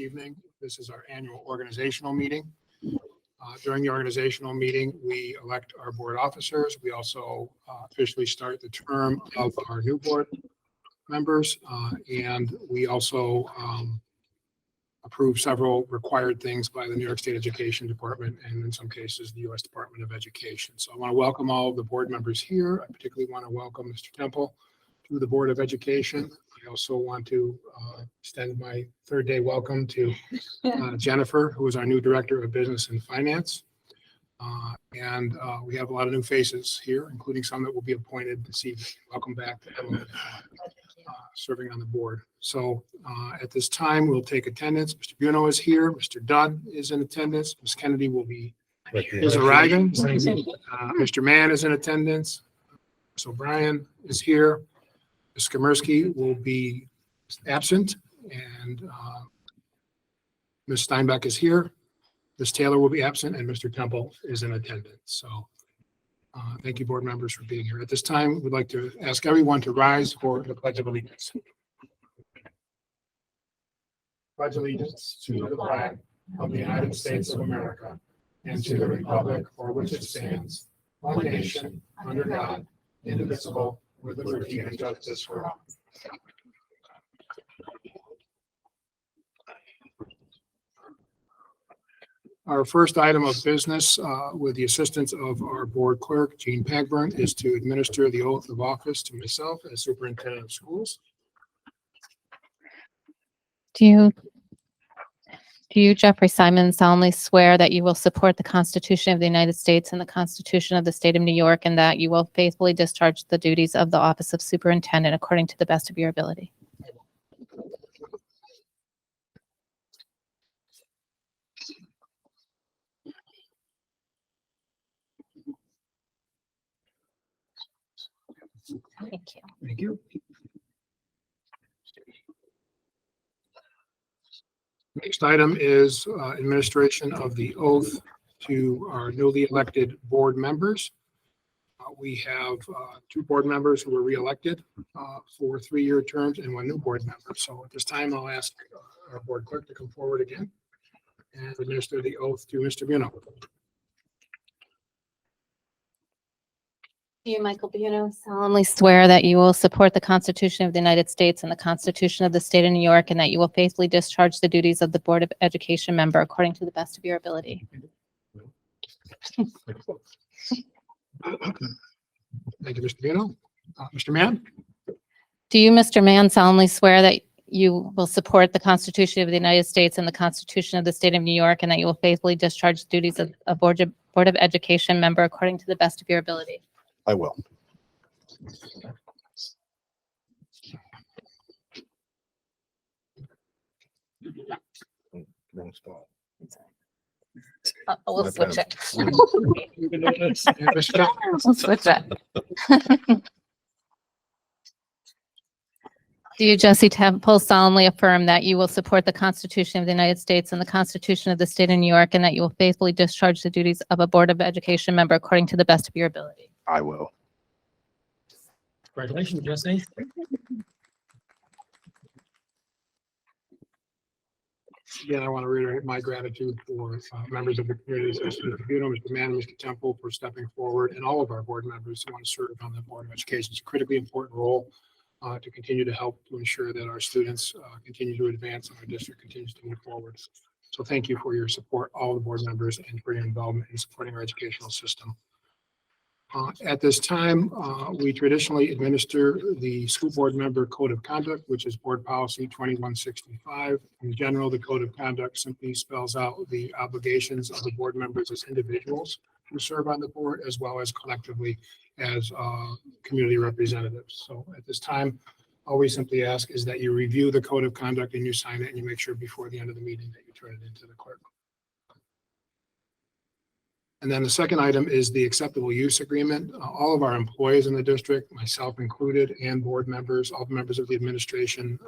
Evening. This is our annual organizational meeting. During the organizational meeting, we elect our board officers. We also officially start the term of our new board members, and we also approve several required things by the New York State Education Department and in some cases the U.S. Department of Education. So I want to welcome all of the board members here. I particularly want to welcome Mr. Temple to the Board of Education. I also want to extend my third day welcome to Jennifer, who is our new Director of Business and Finance. And we have a lot of new faces here, including some that will be appointed this evening. Welcome back to Emily, serving on the board. So at this time, we'll take attendance. Mr. Buno is here. Mr. Dunn is in attendance. Ms. Kennedy is arriving. Mr. Mann is in attendance. Ms. O'Brien is here. Ms. Komersky will be absent, and Ms. Steinbeck is here. Ms. Taylor will be absent, and Mr. Temple is in attendance. So thank you, board members, for being here. At this time, we'd like to ask everyone to rise for the Pledge of Allegiance. Pledge allegiance to the flag of the United States of America and to the republic for which it stands, one nation, under God, indivisible, with liberty and justice for all. Our first item of business, with the assistance of our board clerk, Jean Pagburn, is to administer the oath of office to myself as superintendent of schools. Do you, Jeffrey Simon, solemnly swear that you will support the Constitution of the United States and the Constitution of the State of New York, and that you will faithfully discharge the duties of the office of superintendent according to the best of your ability? Thank you. Thank you. Next item is administration of the oath to our newly elected board members. We have two board members who were re-elected for 3-year terms and one new board member. So at this time, I'll ask our board clerk to come forward again and administer the oath to Mr. Buno. Do you, Michael Buno, solemnly swear that you will support the Constitution of the United States and the Constitution of the State of New York, and that you will faithfully discharge the duties of the Board of Education member according to the best of your ability? Thank you, Mr. Buno. Mr. Mann? Do you, Mr. Mann, solemnly swear that you will support the Constitution of the United States and the Constitution of the State of New York, and that you will faithfully discharge the duties of a Board of Education member according to the best of your ability? I will. Wrong spot. We'll switch it. Mr. Temple? We'll switch it. Do you, Jesse Temple, solemnly affirm that you will support the Constitution of the United States and the Constitution of the State of New York, and that you will faithfully discharge the duties of a Board of Education member according to the best of your ability? I will. Congratulations, Jesse. Again, I want to reiterate my gratitude for members of the community, Mr. Buno, Mr. Mann, Mr. Temple, for stepping forward, and all of our board members who want to serve on the Board of Education. It's a critically important role to continue to help to ensure that our students continue to advance and our district continues to move forward. So thank you for your support, all the board members, and for your involvement in supporting our educational system. At this time, we traditionally administer the school board member code of conduct, which is board policy 2165. In general, the code of conduct simply spells out the obligations of the board members as individuals who serve on the board, as well as collectively as community representatives. So at this time, all we simply ask is that you review the code of conduct and you sign it, and you make sure before the end of the meeting that you turn it into the clerk. And then the second item is the acceptable use agreement. All of our employees in the district, myself included, and board members, all the members of the administration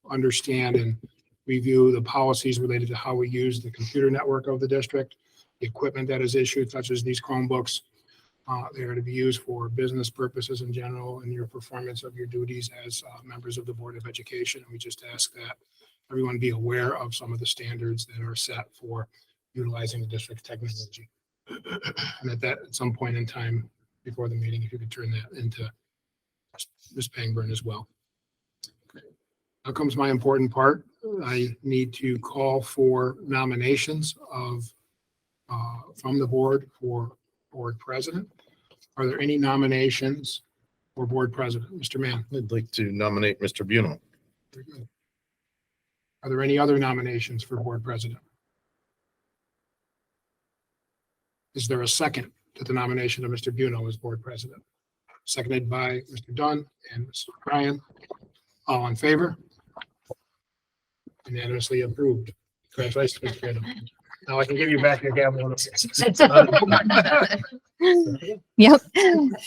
understand and review the policies related to how we use the computer network of the district, the equipment that is issued, such as these Chromebooks. They are to be used for business purposes in general and your performance of your duties as members of the Board of Education. And we just ask that everyone be aware of some of the standards that are set for utilizing the district's technology. And at some point in time before the meeting, if you could turn that into Ms. Pangburn as well. Now comes my important part. I need to call for nominations from the board for board president. Are there any nominations for board president? Mr. Mann. I'd like to nominate Mr. Buno. Very good. Are there any other nominations for board president? Is there a second to the nomination of Mr. Buno as board president? Seconded by Mr. Dunn and Mr. Ryan. All in favor? Unanimously approved. Congratulations, Mr. Buno. Now I can give you back your gavel. Yep.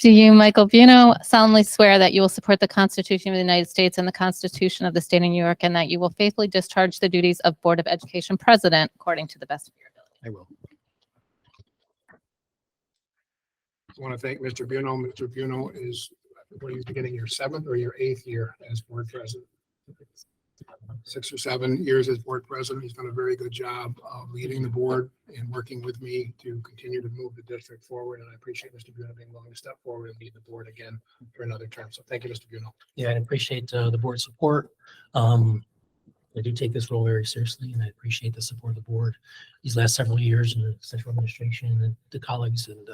Do you, Michael Buno, solemnly swear that you will support the Constitution of the United States and the Constitution of the State of New York, and that you will faithfully discharge the duties of Board of Education President according to the best of your ability? I will. I want to thank Mr. Buno. Mr. Buno is, what are you beginning your 7th or your 8th year as board president? 6 or 7 years as board president. He's done a very good job of leading the board and working with me to continue to move the district forward. And I appreciate Mr. Buno being willing to step forward and lead the board again for another term. So thank you, Mr. Buno. Yeah, I appreciate the board's support. I do take this role very seriously, and I appreciate the support of the board these last several years, and the central administration and the colleagues, and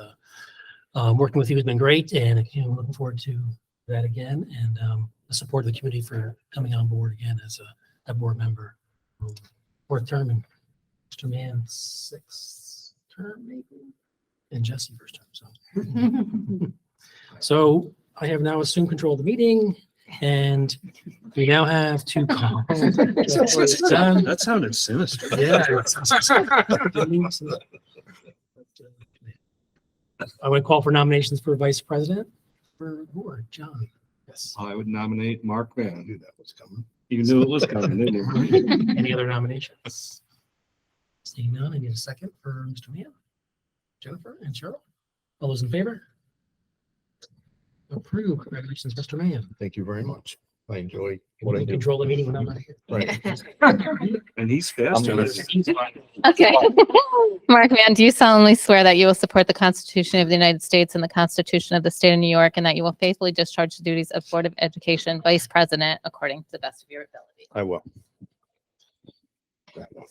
working with you has been great. And looking forward to that again, and the support of the community for coming on board again as a board member. 4th term, and Mr. Mann 6th term maybe, and Jesse 1st term. So I have now assumed control of the meeting, and we now have to call. That sounded sinister. Yeah. I would call for nominations for vice president for board. John. Yes. I would nominate Mark I Van. knew that was coming. You knew it was coming, didn't you? Any other nominations? Seeing none, I need a second for Mr. Mann, Jennifer, and Cheryl. All those in favor? Approved. Congratulations, Mr. Mann. Thank you very much. I enjoy what I You do. control the meeting when I'm not here. Right. And he's faster than Okay. Mark Mann, do you solemnly swear that you will support the Constitution of the United States and the Constitution of the State of New York, and that you will faithfully discharge the duties of Board of Education Vice President according to the best of your ability? I will. That one.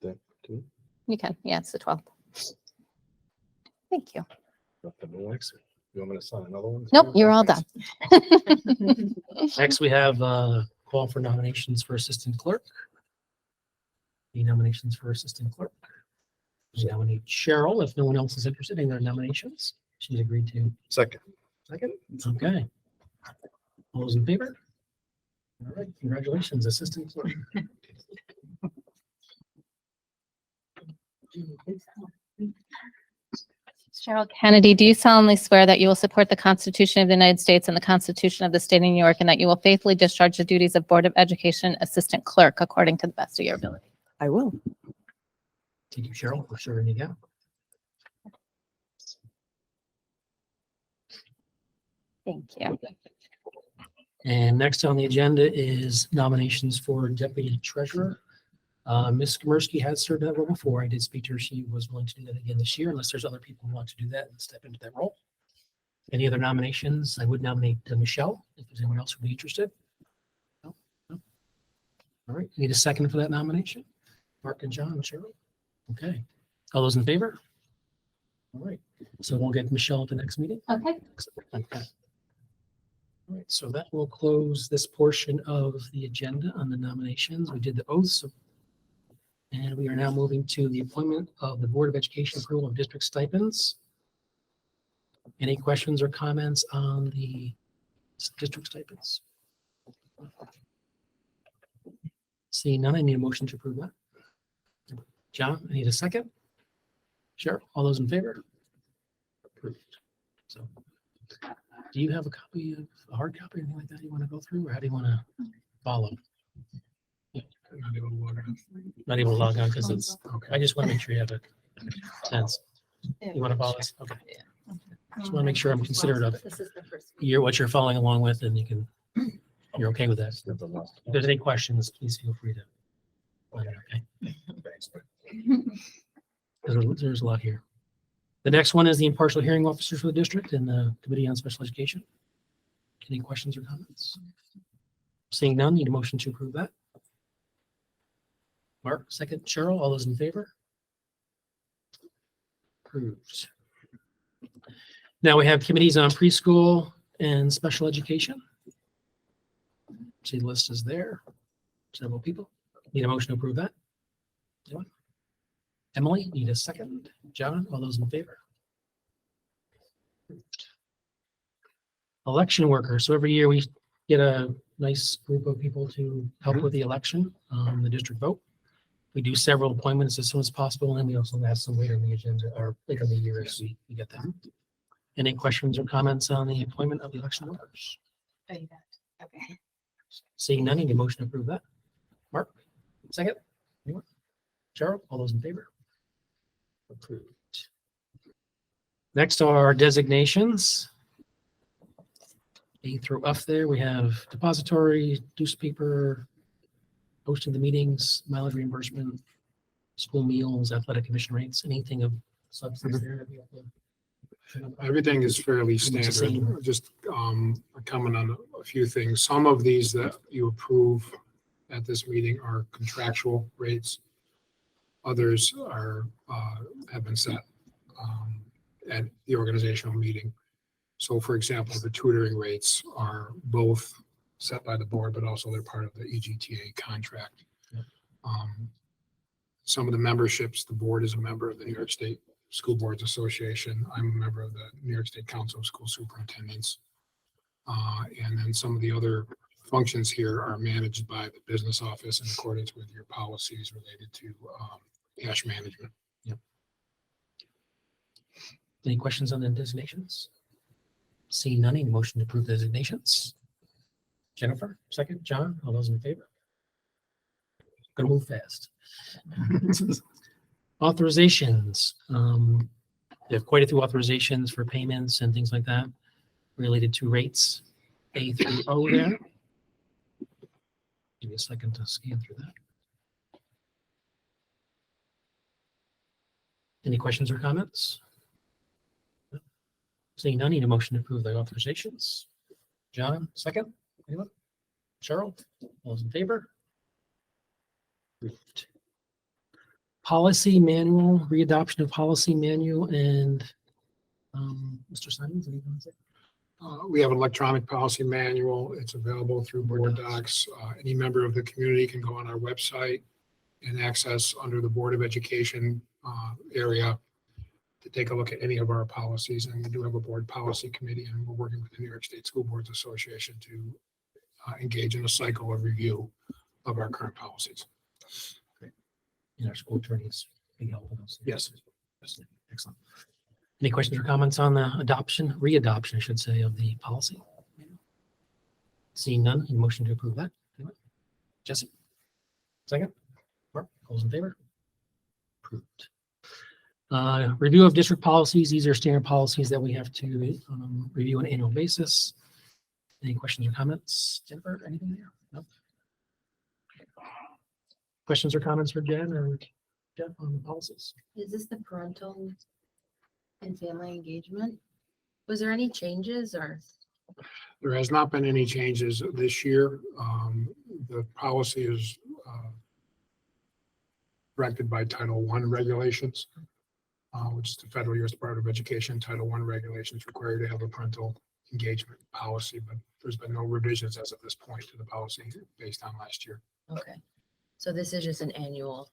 That too. You can. Yeah, it's the 12th. Thank you. Nothing to wax. You want me to sign another one? Nope, you're all done. Next, we have call for nominations for assistant clerk. Any nominations for assistant clerk? We nominate Cheryl if no one else is interested in their nominations. She's agreed to. Second. Second. Okay. All those in favor? All right. Congratulations, assistant clerk. Cheryl Kennedy, do you solemnly swear that you will support the Constitution of the United States and the Constitution of the State of New York, and that you will faithfully discharge the duties of Board of Education Assistant Clerk according to the best of your ability? I will. Thank you, Cheryl, for serving again. Thank you. And next on the agenda is nominations for deputy treasurer. Ms. Komersky has served that role before. I did speak to her. She was willing to do that again this year, unless there's other people who want to do that and step into that role. Any other nominations? I would nominate Michelle, if there's anyone else who would be interested. No? No? All right, need a second for that nomination? Mark and John, Cheryl? Okay. All those in favor? All right, so we'll get Michelle at the next meeting. Okay. Okay. All right, so that will close this portion of the agenda on the nominations. We did the oaths. And we are now moving to the appointment of the Board of Education approval of district stipends. Any questions or comments on the district stipends? Seeing none, I need a motion to approve that. John, I need a second. Sure. All those in favor? Approved. So, do you have a copy of a hard copy or anything like that you want to go through, or how do you want to follow? Not able to log on because it's, I just want to make sure you have a sense. You want to follow this? Okay. Just want to make sure I'm considerate of it. This is the first. What you're following along with, and you're okay with that. If there's any questions, please feel free to. let me know, Okay. There's a lot here. The next one is the impartial hearing officers for the district and the Committee on Special Education. Any questions or comments? Seeing none, need a motion to approve that. Mark, second. Cheryl, all those in favor? Approved. Now we have committees on preschool and special education. See, the list is there. Several people. Need a motion to approve that. Anyone? Emily, need a second. John, all those in favor? Election workers. So every year we get a nice group of people to help with the election, the district vote. We do several appointments as soon as possible, and we also have some later in the agenda or later in the year as we get them. Any questions or comments on the appointment of the election workers? Okay. Seeing none, need a motion to approve that. Mark, second. Anyone? Cheryl, all those in favor? Approved. Next are designations. A through F there, we have depository, newspaper, hosting the meetings, mileage reimbursement, school meals, athletic commission rates, anything of substance there that we have to. Everything is fairly It's the standard. same. Just a comment on a few things. Some of these that you approve at this meeting are contractual rates. Others are have been set at the organizational meeting. So for example, the tutoring rates are both set by the board, but also they're part of the EGTA contract. Yep. Some of the memberships, the board is a member of the New York State School Boards Association. I'm a member of the New York State Council of School Superintendents. And then some of the other functions here are managed by the business office in accordance with your policies related to cash management. Any questions on the designations? Seeing none, need a motion to approve designations. Jennifer, second. John, all those in favor? Gonna move fast. Authorizations. They have quite a few authorizations for payments and things like that related to rates A through O there. Give me a second to scan through that. Any questions or comments? Seeing none, need a motion to approve the authorizations. John, second. Anyone? Cheryl, all those in favor? Approved. Policy manual, readoption of policy manual, and Mr. Simons, anything to say? We have an electronic policy manual. It's available through Board Docs. Any member of the community can go on our website and access under the Board of Education area to take a look at any of our policies. And we do have a board policy committee, and we're working with the New York State School Boards Association to engage in a cycle of review of our current policies. And our school attorneys. Big help with those. Yes. Excellent. Any questions or comments on the readoption, I should say, of the policy? Seeing none, any motion to approve that? Anyone? Jesse? Second? Mark, all those in favor? Approved. Review of district policies. These are standard policies that we have to review on an annual basis. Any questions or comments? Jennifer, anything there? No? Questions or comments for Jen or Jeff on the policies? Is this the parental and family engagement? Was there any changes or? There has not been any changes this year. The policy is directed by Title I regulations, which is the Federal U.S. Department of Education. Title I regulations require you to have a parental engagement policy, but there's been no revisions as of this point to the policy based on last year. Okay, so this is just an annual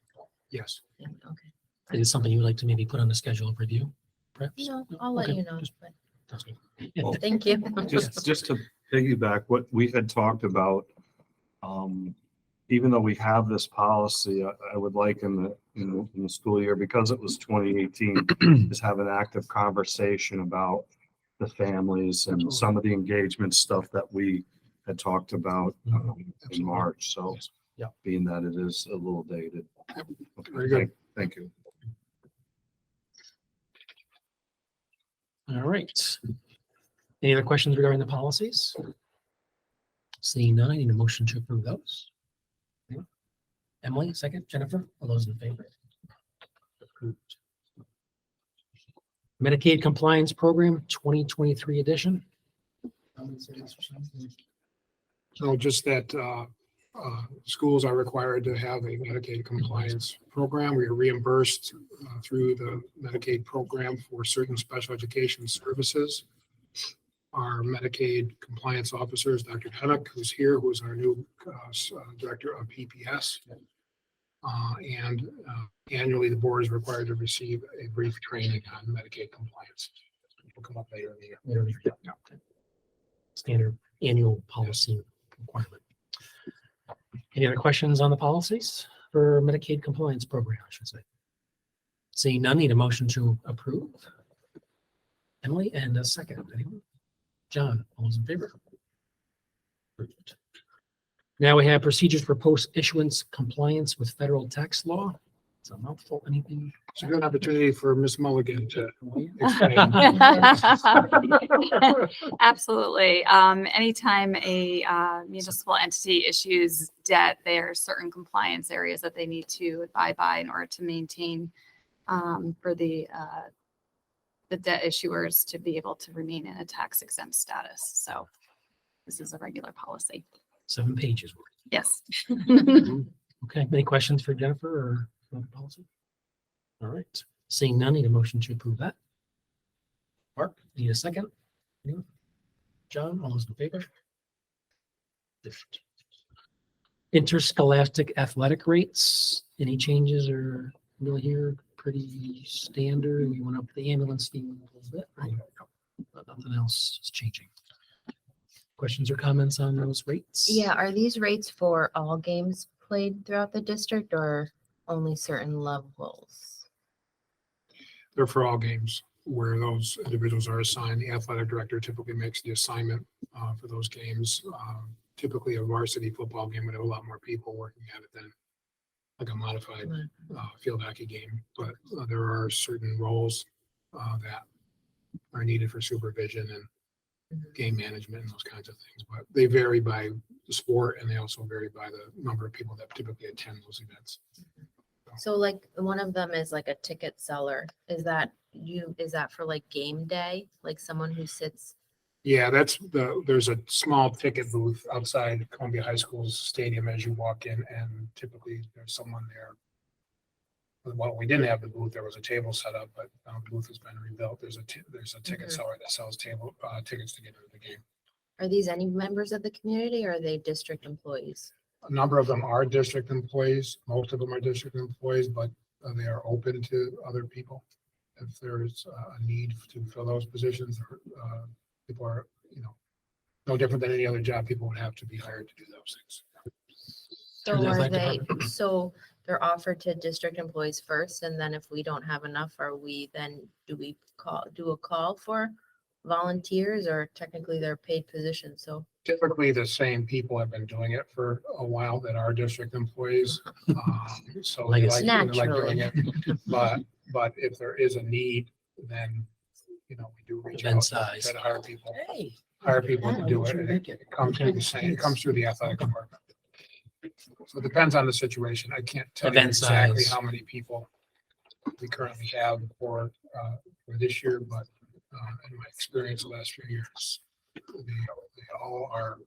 Yes. thing, okay. Is it something you would like to maybe put on the schedule of review? Perhaps? No, I'll let Okay, you know, just- but That's good. Well, thank you. Just to piggyback what we had talked about, even though we have this policy, I would like in the school year, because it was 2018, is have an active conversation about the families and some of the engagement stuff that we had talked about in March. So Yes. Yeah. being that it is a little dated. Okay, Very good. Thank you. All right. Any other questions regarding the policies? Seeing none, I need a motion to approve those. Emily, second. Jennifer, all those in favor? Approved. Medicaid Compliance Program 2023 edition. So just that schools are required to have a Medicaid compliance program. We are reimbursed through the Medicaid program for certain special education services. Our Medicaid compliance officer is Dr. Hennick, who's here, who is our new director of PPS. And annually, the board is required to receive a brief training on Medicaid compliance. We'll come up later in the year. Yeah. Standard annual policy requirement. Any other questions on the policies for Medicaid compliance program, I should say? Seeing none, need a motion to approve. Emily, and a second. Anyone? John, all those in favor? Approved. Now we have procedures for post-issuance compliance with federal tax law. It's a mouthful. Anything? It's a good opportunity for Ms. Mulligan to explain. Absolutely. Anytime a municipal entity issues debt, there are certain compliance areas that they need to abide by in order to maintain for the debt issuers to be able to remain in a tax exempt status. So this is a regular policy. 7 pages worth. Yes. Okay, any questions for Jennifer or for the policy? All right, seeing none, need a motion to approve that. Mark, need a second? Anyone? John, all those in favor? Interscholastic athletic rates, any changes or really here, pretty standard? We went up the ambulance fee a little bit, right? But nothing else is changing. Questions or comments on those rates? Yeah, are these rates for all games played throughout the district or only certain levels? They're for all games where those individuals are assigned. The athletic director typically makes the assignment for those games. Typically a varsity football game would have a lot more people working at it than like a modified field hockey game. But there are certain roles that are needed for supervision and game management and those kinds of things. But they vary by the sport and they also vary by the number of people that typically attend those events. So like one of them is like a ticket seller. Is that for like game day? Like someone who sits? Yeah, there's a small ticket booth outside Columbia High School's stadium as you walk in, and typically there's someone there. Well, we didn't have the booth. There was a table set up, but the booth has been rebuilt. There's a ticket seller that sells tickets to get into the game. Are these any members of the community or are they district employees? A number of them are district employees. Most of them are district employees, but they are open to other people. If there's a need to fill those positions, people are, no different than any other job. People would have to be hired to do those things. So Through the are athletic they, department. so they're offered to district employees first, and then if we don't have enough, do we do a call for volunteers, or technically they're paid positions? So Typically, the same people have been doing it for a while that are district employees. So they Legacy. like doing it. But if there is a need, then, we do reach Event out size. to hire people. Hey. Hire people to do it. And it comes through it comes through the athletic department. So it depends on the situation. I can't tell you Event exactly size. how many people we currently have for this year, but in my experience the last few years, they all are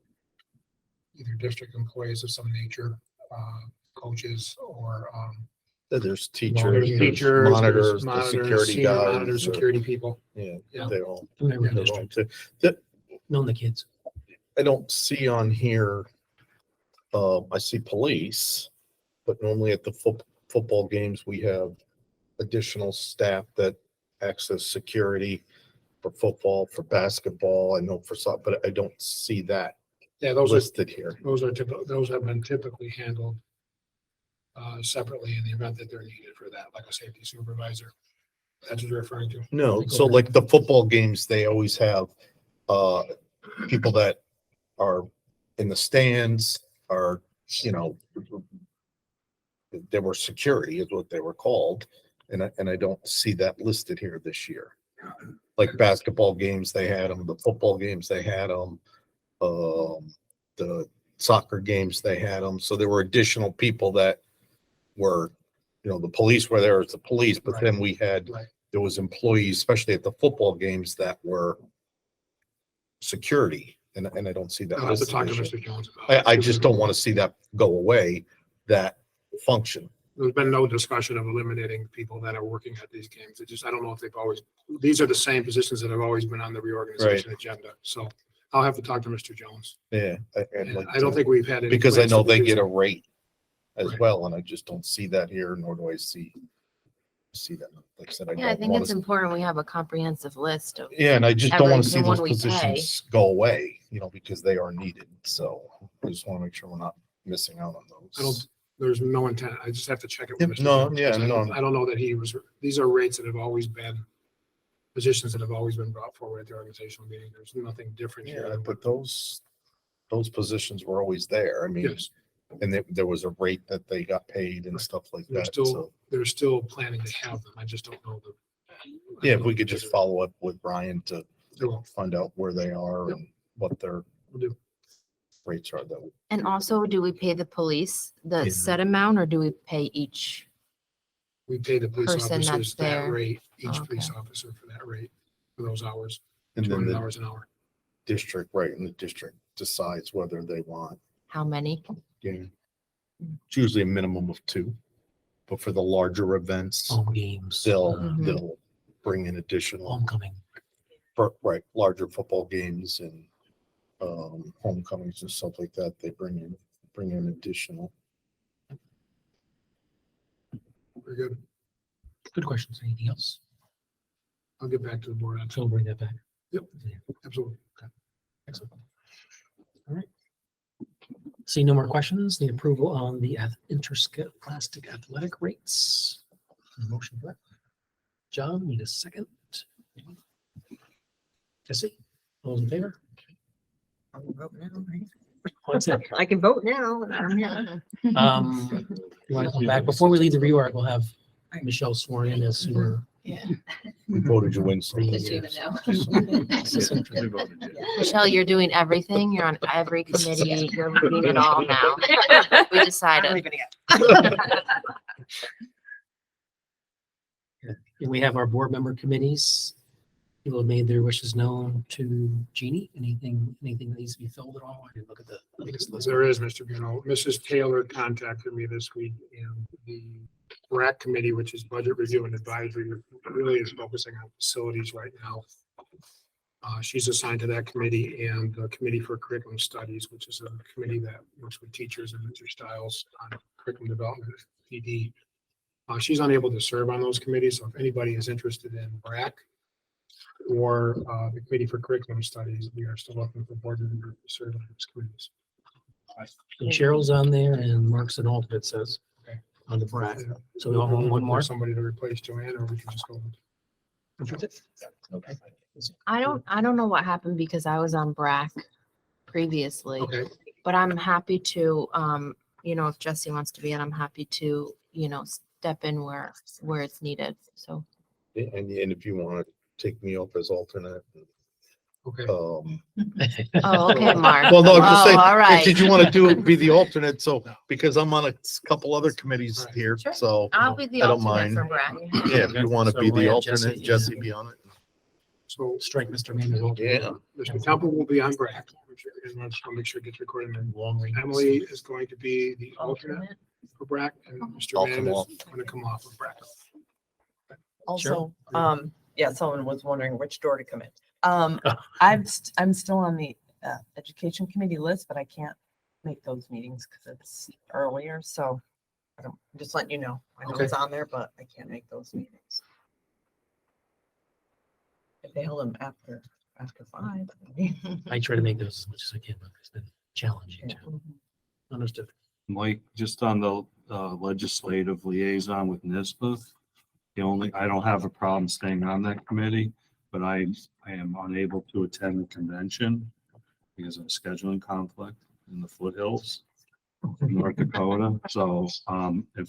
either district employees of some nature, coaches, or There's there's teachers, teachers, monitors, there's the security senior guys. monitors, security people. Yeah, Yeah. they all. Familiar with they're district, all too. knowing the kids. I don't see on here, I see police, but normally at the football games, we have additional staff that access security for football, for basketball. I know for some, but I don't see that Yeah, those listed here. those have been typically handled separately in the event that they're needed for that, like a safety supervisor. That's what you're referring to. No, so like the football games, they always have people that are in the stands, are, they were security is what they were called. And I don't see that listed here this year. like basketball games, they had them, the football games, they had them. The soccer games, they had them. So there were additional people that were, the police were there as the police, but then we had, Right. there was employees, especially at the football games, that were security. And I don't see that. I'll have to as an talk to issue. Mr. Jones about it. I just don't want to see that go away, that function. There's been no discussion of eliminating people that are working at these games. It just, I don't know if they've always, these are the same positions that have always been on the reorganization agenda. So I'll have to talk to Mr. Jones. Yeah. And I don't think we've had any. Because I plans know to they do get a so. rate as Right. well, and I just don't see that here, nor do I see that. Like I said, Yeah, I don't think want it's to. important we have a comprehensive list of, Yeah, and I just don't want to see everyone those we pay. positions go away, because they are needed. So I just want to make sure we're not missing out on I don't, those. there's no intent. I just have to check it with Mr. No, Jones, yeah, 'cause no. I don't know that he was, these are rates that have always been, positions that have always been brought forward at the organizational meeting. There's nothing different Yeah, here. but those positions were always there. I mean, Yes, and there was a rate that they got paid and Right. stuff like they're that. still, So, they're still planning to have them. I just don't know the. yeah, if we could just follow up with Brian to Sure. find out where they are Yep. and what their We'll do. rates are, that would. and also, do we pay the police the Yeah. set amount or do we pay each? We pay the police Person that's officers that there. rate, each Okay. police officer for that rate, for those hours, And then 200 the hours an hour. district, right, and the district decides whether they want, How many? it's usually a minimum of 2. But for the larger events, Home games. Mhm. they'll bring in additional, Homecoming. right, larger football games and homecomings and stuff like that. They bring in additional. Very good. Good questions. Anything else? I'll get back to the board on. So we'll bring that back. Yep. Absolutely. Excellent. All right. See no more questions. The approval on the interscholastic athletic rates. Motion for that. John, need a second. Jesse, all those in favor? What's that? I can vote now. Mm-hmm. You want to come back before we leave the reorg? We'll have Michelle sworn in as sewer. We voted you in. So. Michelle, you're doing everything. You're on every committee. You're leading it all now. We I'm decided. leaving again. And we have our board member committees. People have made their wishes known to Jeannie. Anything that needs to be filled at all? I didn't look at the latest list. There is, Mr. Bruno. Mrs. Taylor contacted me this week and the RAC committee, which is budget review and advisory, really is focusing on facilities right now. She's assigned to that committee and the committee for curriculum studies, which is a committee that works with teachers and Mr. Stiles on curriculum development, PD. She's unable to serve on those committees. So if anybody is interested in RAC or the committee for curriculum studies, we are still looking for board members to serve on those committees. And Cheryl's on there and Mark's an alternate, says, Okay. on the BRAC. So we all want one more. Somebody to replace Joanne, or we can just go. Okay. I don't know what happened because I was on BRAC previously, Okay, but I'm happy to, if Jesse wants to be in, I'm happy to, step in where it's needed. So. And if you want to take me up as alternate. okay. Oh, okay, Mark. Well, no, I'm just Oh, saying, all right. did you want to be the alternate? So, because I'm on a couple other committees Right. here, Sure. so. I'll be the I don't alternate mind. for BRAC. Yeah, if you want to So be we'll the have alternate, Jesse, Jesse be on it. So Strike Mr. Mann as alternate. Yeah. Mr. Temple will be on BRAC. And I'll make sure it gets recorded. And Long range. Emily is going to be the alternate for BRAC, and Mr. I'll Mann come is off. going to come off of BRAC. Also, yeah, someone was wondering which door to come in. I'm still on the education committee list, but I can't make those meetings because it's earlier. So I'm just letting you know. I know Okay. it's on there, but I can't make those meetings. If they held them after 5. I try to make those as much as I can, but it's been challenging. too. Understood. Mike, just on the legislative liaison with NISBA, I don't have a problem staying on that committee, but I am unable to attend the convention because of a scheduling conflict in the foothills in North Dakota. So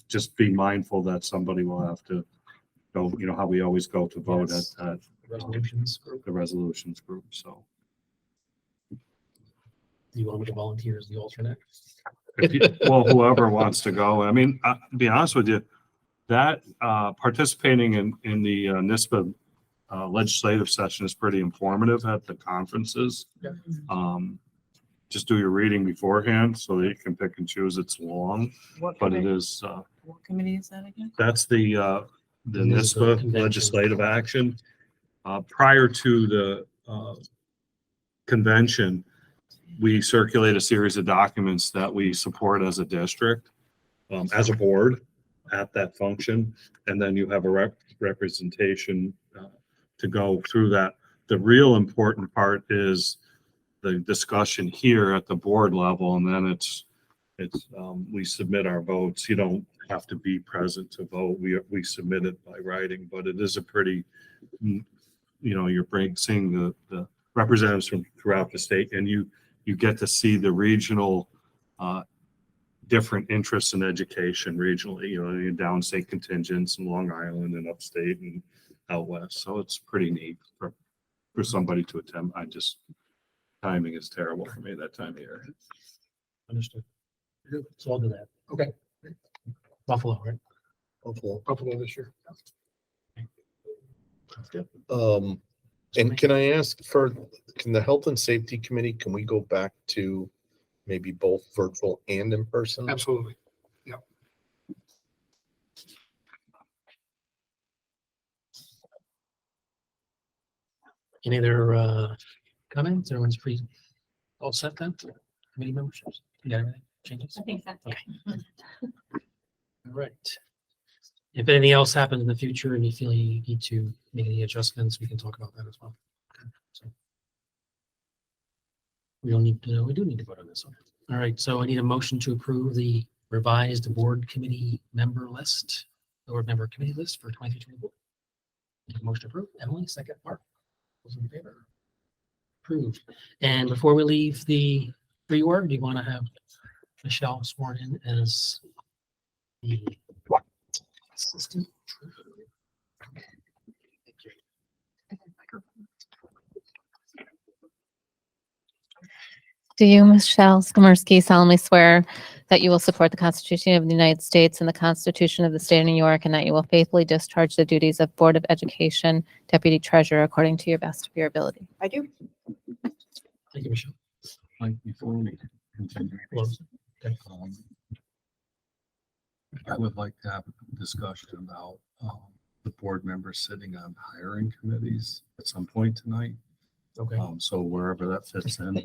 just be mindful that somebody will have to go, you know, how we always go to vote Yes. at Resolutions group. the resolutions group, so. Do you want me to volunteer as the alternate? Well, whoever wants to go. I mean, to be honest with you, that participating in the NISBA legislative session is pretty informative at the conferences. Just do your reading beforehand so that you can pick and choose. It's long, What but it committee, is, what committee is that again? that's the NISBA NISBA convention. legislative action. Prior to the convention, we circulate a series of documents that we support as a district, as a board at that function. And then you have a representation to go through that. The real important part is the discussion here at the board level. And then we submit our votes. You don't have to be present to vote. We submit it by writing, but it is a pretty, you know, you're seeing the representatives from throughout the state, and you get to see the regional different interests in education regionally, you know, the downstate contingents in Long Island and upstate and out west. So it's pretty neat for somebody to attend. Timing is terrible for me that time of year. Understood. So I'll do that. Okay. Buffalo, right? Buffalo this year. And can I ask can the Health and Safety Committee, can we go back to maybe both virtual and in person? Absolutely. Any other comments? Everyone's free. All set then? Committee memberships? You got everything? Changes? I think so. Okay. All right. If anything else happens in the future and you feel you need to make any adjustments, we can talk about that as well. Okay, so we do need to vote on this one. All right, so I need a motion to approve the revised board committee member list, board member committee list for 2024. Motion approved. Emily, second. Mark, those in favor? Approved. And before we leave the reorg, do you want to have Michelle sworn in as the assistant treasurer? Thank you. Do you, Michelle Skomersky, solemnly swear that you will support the Constitution of the United States and the Constitution of the State of New York, and that you will faithfully discharge the duties of Board of Education Deputy Treasurer according to your best of your ability? I do. Thank you, Michelle. Like before we continue, Close. Okay. I would like to have a discussion about the board members sitting on hiring committees at some point tonight. Okay. So wherever that fits in.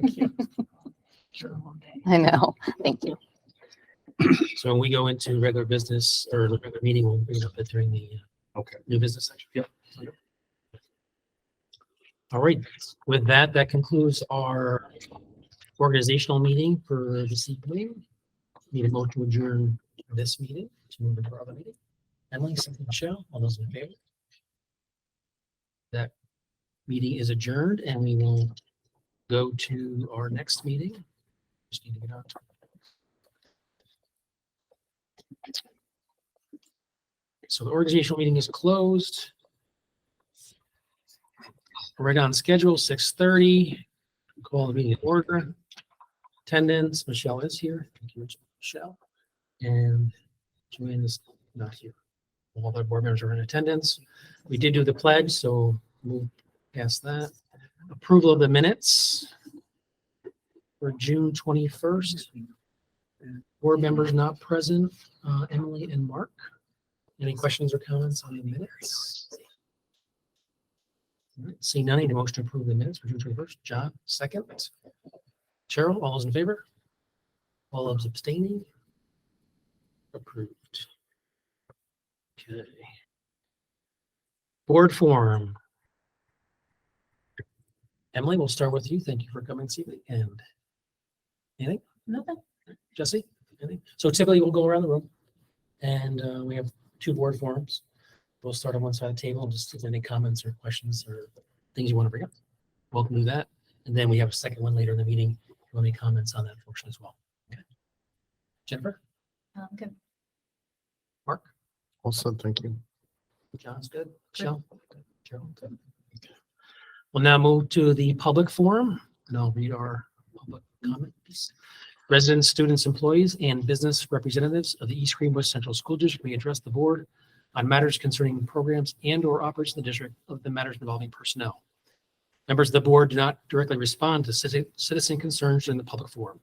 I know. Thank you. So when we go into regular business or the regular meeting, we'll bring it up during the Okay. new business section. Yep. All right. With that, that concludes our organizational meeting for this evening. Need a motion to adjourn this meeting to move into our other meeting. Emily, second, Michelle, all those in favor? That meeting is adjourned and we will go to our next meeting. Just need to get out. So the organizational meeting is closed. Right on schedule, 6:30. Call the meeting to order. Attendance, Michelle is here. Thank you, Michelle. And Joanne is not here. All the board members are in attendance. We did do the pledge, so move past that. Approval of the minutes for June 21st. Board members not present, Emily and Mark. Any questions or comments on the minutes? All right, seeing none, I need a motion to approve the minutes for June 21st. John, second. Cheryl, all those in favor? All those abstaining? Approved. Okay. Board forum. Emily, we'll start with you. Thank you for coming this evening. And anything? Nothing. Jesse? Anything? So typically we'll go around the room and we have 2 board forums. We'll start on one side of the table and just if any comments or questions or things you want to bring up. Welcome to that. And then we have a second one later in the meeting. If you want any comments on that portion as well. Okay. Jennifer? Good. Mark? Also, thank you. John's good. Michelle? Cheryl, good. Okay. We'll now move to the public forum, and I'll read our public comment piece. Residents, students, employees, and business representatives of the East Greenbush Central School District may address the board on matters concerning programs and/or operations of the district of the matters involving personnel. Members of the board do not directly respond to citizen concerns during the public forum.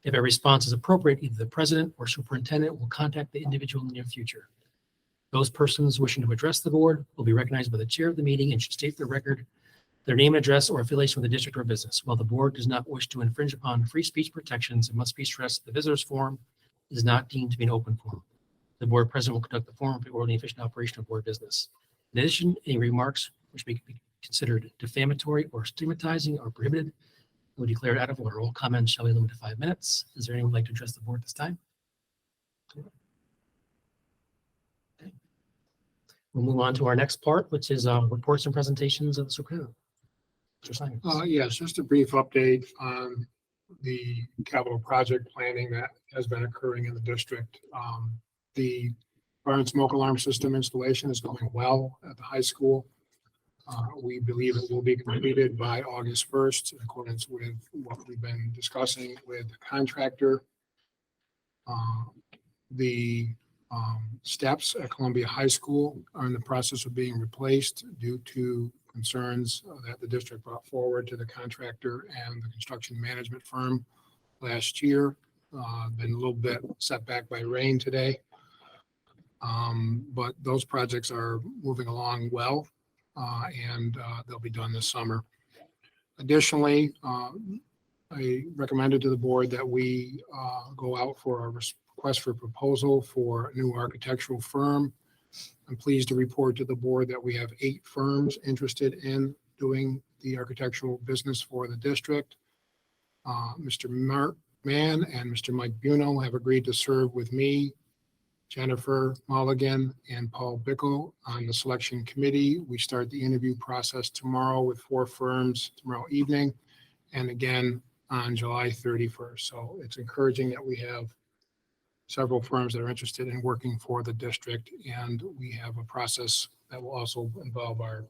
If a response is appropriate, either the president or superintendent will contact the individual in the near future. Those persons wishing to address the board will be recognized by the chair of the meeting and should state for the record their name and address or affiliation with the district or business. While the board does not wish to infringe upon free speech protections, it must be stressed that the visitors forum is not deemed to be an open forum. The board president will conduct the forum for the orderly and efficient operation of board business. In addition, any remarks which may be considered defamatory or stigmatizing are prohibited or declared out of order. All comments shall be limited to 5 minutes. Is there anyone who would like to address the board this time? Okay. We'll move on to our next part, which is reports and presentations of the superintendent. Mr. Simons. Yes, just a brief update on the capital project planning that has been occurring in the district. The fire and smoke alarm system installation is going well at the high school. We believe it will be completed by August 1st in accordance with what we've been discussing with the contractor. The steps at Columbia High School are in the process of being replaced due to concerns that the district brought forward to the contractor and the construction management firm last year. Been a little bit set back by rain today. But those projects are moving along well, and they'll be done this summer. Additionally, I recommended to the board that we go out for a request for proposal for a new architectural firm. I'm pleased to report to the board that we have 8 firms interested in doing the architectural business for the district. Mr. Mark Mann and Mr. Mike Buno have agreed to serve with me, Jennifer Mulligan, and Paul Bickle on the selection committee. We start the interview process tomorrow with 4 firms tomorrow evening, and again on July 31st. So it's encouraging that we have several firms that are interested in working for the district, and we have a process that will also involve our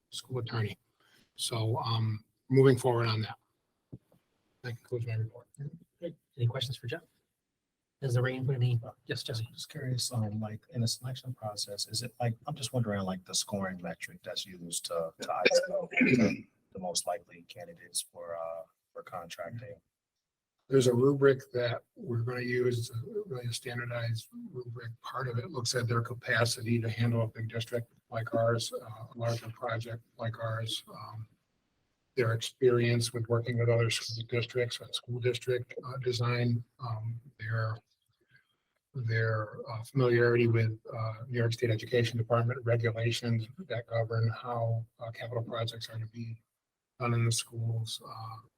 school attorney. So moving forward on that. That concludes my report. Great. Any questions for Jeff? Has the rain put any? Yes, Jesse. Just curious, like in the selection process, is it like, I'm just wondering, like the scoring metric that's used to isolate the most likely candidates for contracting? There's a rubric that we're going to use, really a standardized rubric. Part of it looks at their capacity to handle a big district like ours, a larger project like ours, their experience with working with other school districts and school district design, their familiarity with New York State Education Department regulations that govern how capital projects are to be done in the schools,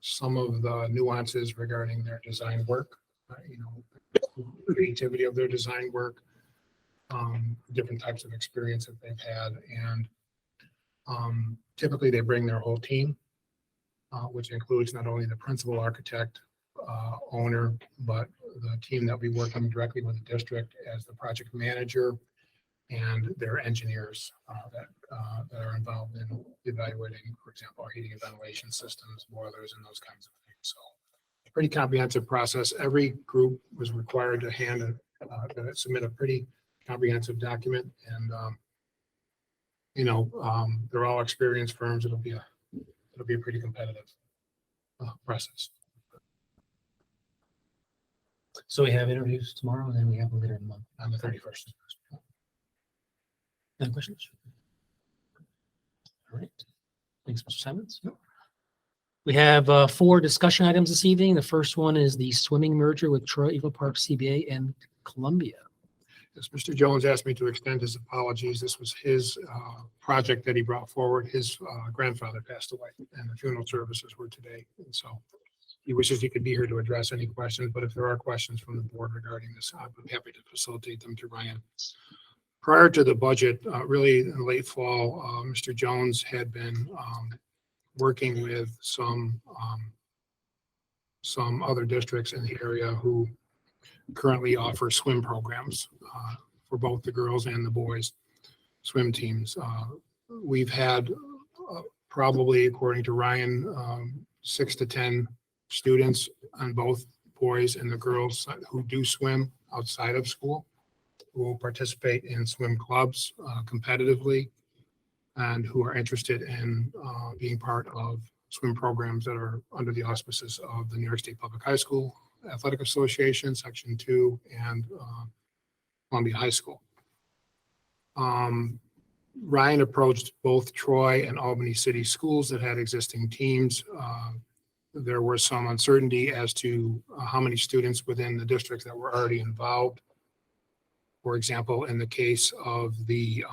some of the nuances regarding their design work, creativity of their design work, different types of experience that they've had. And typically they bring their whole team, which includes not only the principal architect, owner, but the team that we work on directly with the district as the project manager and their engineers that are involved in evaluating, for example, our heating and ventilation systems, boilers, and those kinds of things. So pretty comprehensive process. Every group was required to submit a pretty comprehensive document, and they're all experienced firms. It'll be a pretty competitive process. So we have interviews tomorrow, and then we have them later in the month. On the 31st. Any questions? All right. Thanks, Mr. Simons. We have 4 discussion items this evening. The first one is the swimming merger with Troy Eagle Park CBA and Columbia. Yes, Mr. Jones asked me to extend his apologies. This was his project that he brought forward. His grandfather passed away, and the funeral services were today. And so he wishes he could be here to address any questions, but if there are questions from the board regarding this, I'd be happy to facilitate them to Ryan. Prior to the budget, really in the late fall, Mr. Jones had been working with some other districts in the area who currently offer swim programs for both the girls and the boys. swim teams. We've had probably, according to Ryan, 6 to 10 students on both boys and the girls who do swim outside of school, who will participate in swim clubs competitively, and who are interested in being part of swim programs that are under the auspices of the New York State Public High School Athletic Association, Section 2, and Columbia High School. Ryan approached both Troy and Albany City Schools that had existing teams. There was some uncertainty as to how many students within the districts that were already involved. For example, in the case of the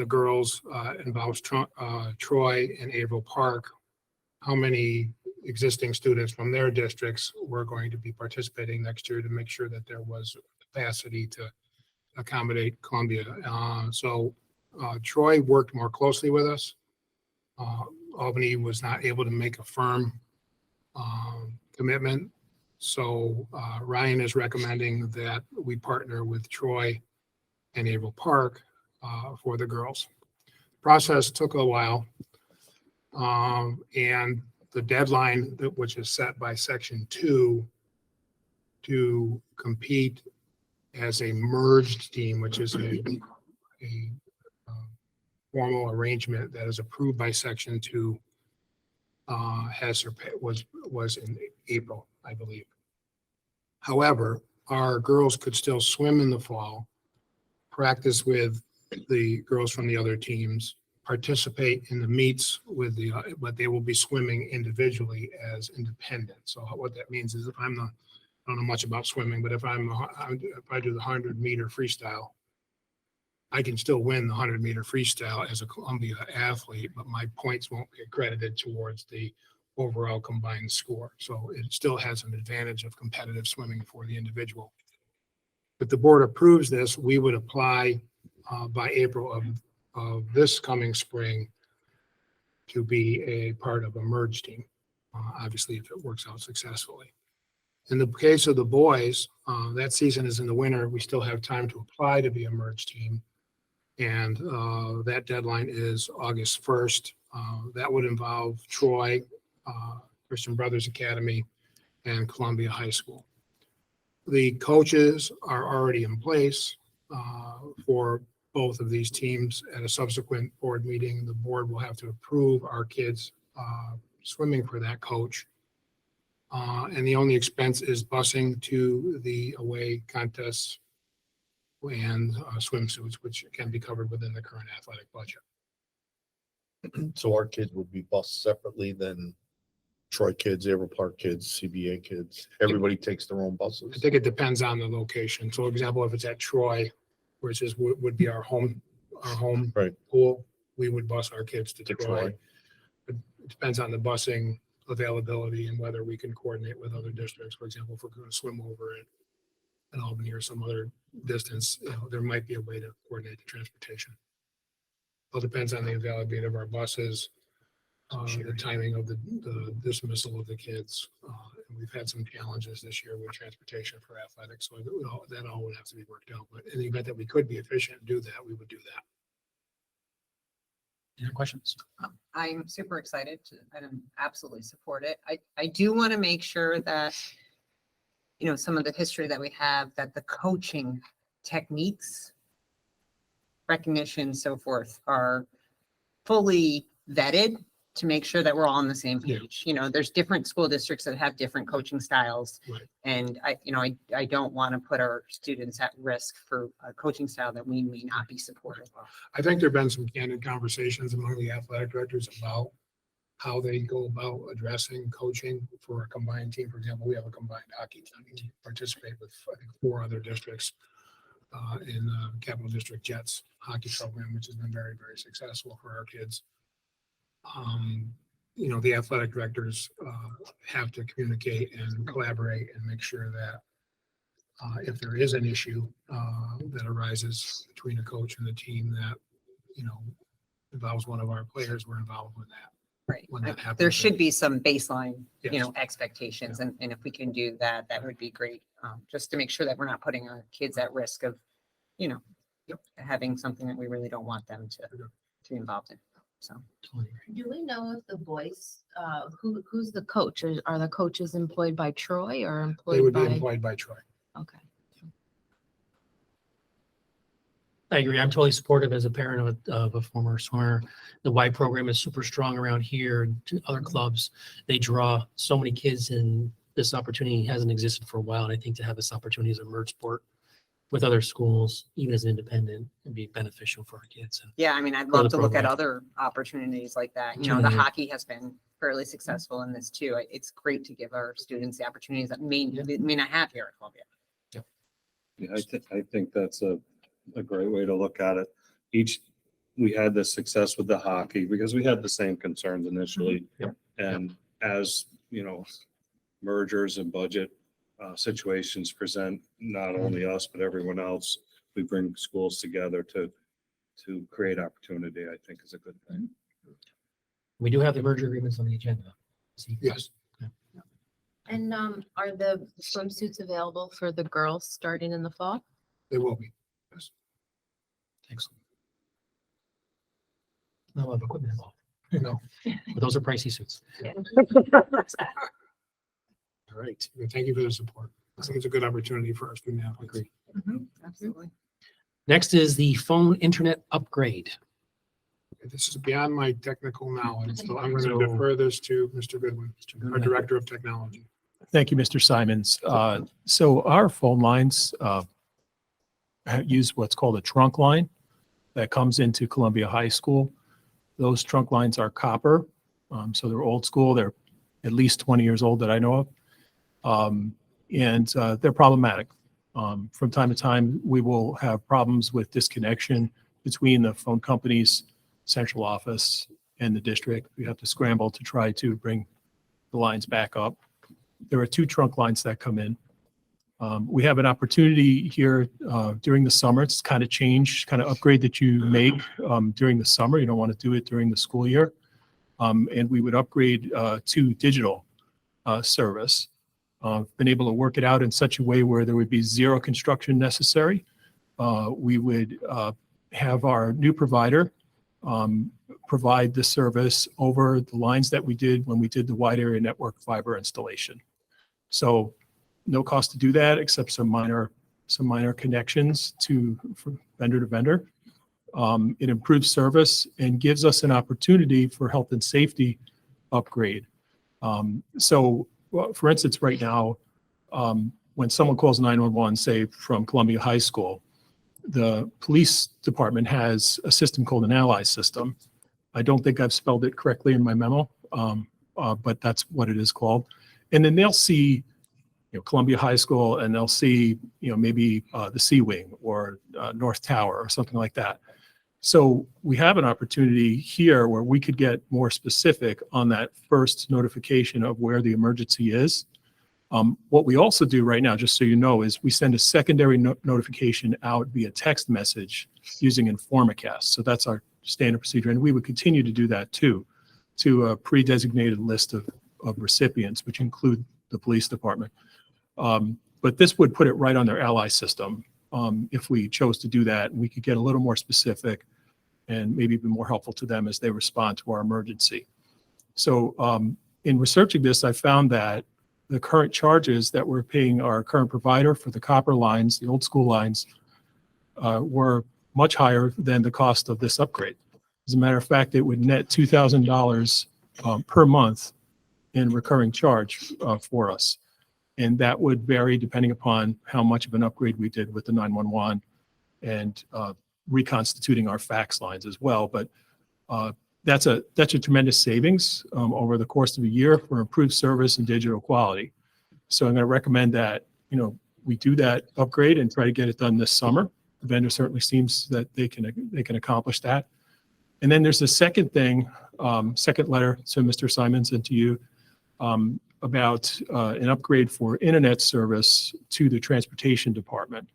girls involves Troy and Averill Park, how many existing students from their districts were going to be participating next year to make sure that there was capacity to accommodate Columbia. So Troy worked more closely with us. Albany was not able to make a firm commitment. So Ryan is recommending that we partner with Troy and Averill Park for the girls. Process took a while. And the deadline, which is set by Section 2 to compete as a merged team, which is a formal arrangement that is approved by Section 2, was in April, I believe. However, our girls could still swim in the fall, practice with the girls from the other teams, participate in the meets with but they will be swimming individually as independent. So what that means is if I don't know much about swimming, but if I do the 100-meter freestyle, I can still win the 100-meter freestyle as a Columbia athlete, but my points won't be accredited towards the overall combined score. So it still has an advantage of competitive swimming for the individual. If the board approves this, we would apply by April of this coming spring to be a part of a merge team, obviously if it works out successfully. In the case of the boys, that season is in the winter. We still have time to apply to be a merge team. And that deadline is August 1st. That would involve Troy, Christian Brothers Academy, and Columbia High School. The coaches are already in place for both of these teams. At a subsequent board meeting, the board will have to approve our kids swimming for that coach. And the only expense is busing to the away contests and swimsuits, which can be covered within the current athletic budget. So our kids would be bused separately than Troy kids, Averill Park kids, CBA kids. Everybody takes their own I buses. think it depends on the location. So for example, if it's at Troy, which would be our home Right. pool, we would bus our kids to To Troy. Troy. It depends on the busing availability and whether we can coordinate with other districts. For example, if we're going to swim over in Albany or some other distance, there might be a way to coordinate the transportation. It depends on the availability of our buses, the timing of the dismissal of the kids. And we've had some challenges this year with transportation for athletics, so that all would have to be worked out. But in the event that we could be efficient and do that, we would do that. Any other questions? I'm super excited and absolutely support it. I do want to make sure that, some of the history that we have, that the coaching techniques, recognition, so forth, are fully vetted to make sure that we're all on the same Yeah. page. There's different school districts that have different coaching styles. Right. And I don't want to put our students at risk for a coaching style that we may not be supportive of. I think there've been some candid conversations among the athletic directors about how they go about addressing coaching for a combined team. For example, we have a combined hockey team. We participate with, I think, 4 other districts in the Capital District Jets hockey program, which has been very, very successful for our kids. The athletic directors have to communicate and collaborate and make sure that if there is an issue that arises between a coach and the team that, involves one of our players, we're involved with that. Right. When that happens, There should be some baseline, Yes. expectations. And if we can do that, that would be great. Just to make sure that we're not putting our kids at risk of, having something that we really don't want them to be involved in. So. Totally agree. Do we know if the boys, who's the coach? Are the coaches employed by Troy or They would employed be by? employed by Troy. Okay. I agree. I'm totally supportive as a parent of a former swimmer. The Y program is super strong around here. To other clubs, they draw so many kids, and this opportunity hasn't existed for a while. And I think to have this opportunity as a merge sport with other schools, even as an independent, would be beneficial for our kids. And Yeah, I mean, I'd Grow love the to look at program. other opportunities like that. You know, the Mhm. hockey has been fairly successful in this too. It's great to give our students the opportunities that may not have here at Columbia. Yeah, I think that's a great way to look at it. We had this success with the hockey because we had the same concerns initially. Yep. And as, mergers and budget situations present not only us, but everyone else, we bring schools together to create opportunity, I think is a good thing. we do have the merger agreements on the agenda. Yes. And are the swimsuits available for the girls starting in the fall? They will be. Excellent. Not a lot of equipment involved, No. but those are pricey suits. All right. Thank you for the support. I think it's a good opportunity for our student athletes. Agree. Absolutely. Next is the phone internet upgrade. This is beyond my technical knowledge, so I'm going So- to defer this to Mr. Goodwin, our Goodwin. Director of Technology. Thank you, Mr. Simons. So our phone lines use what's called a trunk line that comes into Columbia High School. Those trunk lines are copper, so they're old school. They're at least 20 years old that I know of. And they're problematic. From time to time, we will have problems with disconnection between the phone company's central office and the district. We have to scramble to try to bring the lines back up. There are 2 trunk lines that come in. We have an opportunity here during the summer. It's kind of upgrade that you make during the summer. You don't want to do it during the school year. And we would upgrade to digital service. Been able to work it out in such a way where there would be 0 construction necessary. We would have our new provider provide the service over the lines that we did when we did the wide area network fiber installation. So no cost to do that except some minor connections from vendor to vendor. It improves service and gives us an opportunity for health and safety upgrade. Well, for instance, right now, when someone calls 911, say from Columbia High School, the police department has a system called an Ally system. I don't think I've spelled it correctly in my memo, but that's what it is called. And then they'll see, Columbia High School, and they'll see, maybe the C Wing or North Tower or something like that. So we have an opportunity here where we could get more specific on that first notification of where the emergency is. What we also do right now, just so you know, is we send a secondary notification out via text message using Informacast. So that's our standard procedure. And we would continue to do that too, to a pre-designated list of recipients, which include the police department. But this would put it right on their Ally system. If we chose to do that, we could get a little more specific and maybe be more helpful to them as they respond to our emergency. So in researching this, I found that the current charges that we're paying our current provider for the copper lines, the old school lines, were much higher than the cost of this upgrade. As a matter of fact, it would net $2,000 per month in recurring charge for us. And that would vary depending upon how much of an upgrade we did with the 911 and reconstituting our fax lines as well. But that's a tremendous savings over the course of a year for improved service and digital quality. So I'm going to recommend that, we do that upgrade and try to get it done this summer. The vendor certainly seems that they can accomplish that. And then there's the second thing, second letter to Mr. Simons and to you, about an upgrade for internet service to the transportation department.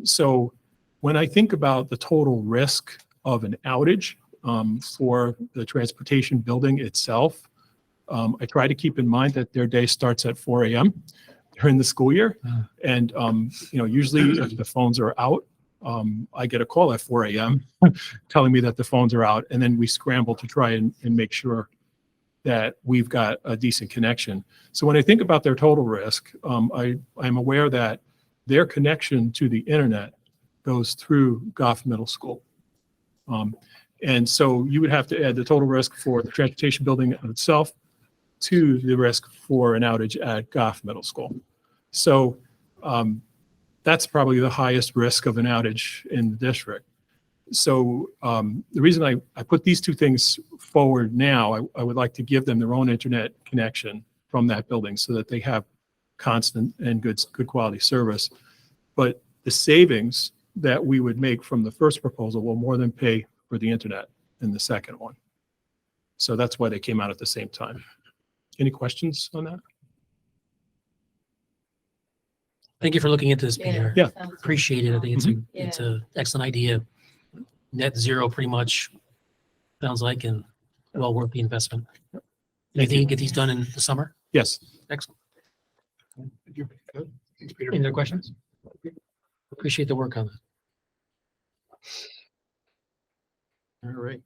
So when I think about the total risk of an outage for the transportation building itself, I try to keep in mind that their day starts at 4 a.m. during the school year. And, usually if the phones are out, I get a call at 4 a.m. telling me that the phones are out, and then we scramble to try and make sure that we've got a decent connection. So when I think about their total risk, I'm aware that their connection to the internet goes through Goff Middle School. And so you would have to add the total risk for the transportation building itself to the risk for an outage at Goff Middle School. So that's probably the highest risk of an outage in the district. So the reason I put these two things forward now, I would like to give them their own internet connection from that building so that they have constant and good quality service. But the savings that we would make from the first proposal will more than pay for the internet in the second one. So that's why they came out at the same time. Any questions on that? Thank you for looking into this, Peter. Yeah. Appreciate it. I think it's a excellent idea. Net zero pretty much sounds like, and well worth the investment. You think you get these done in the summer? Yes. Excellent. Good. Thanks, Peter. Any other questions? Appreciate the work on that. All right.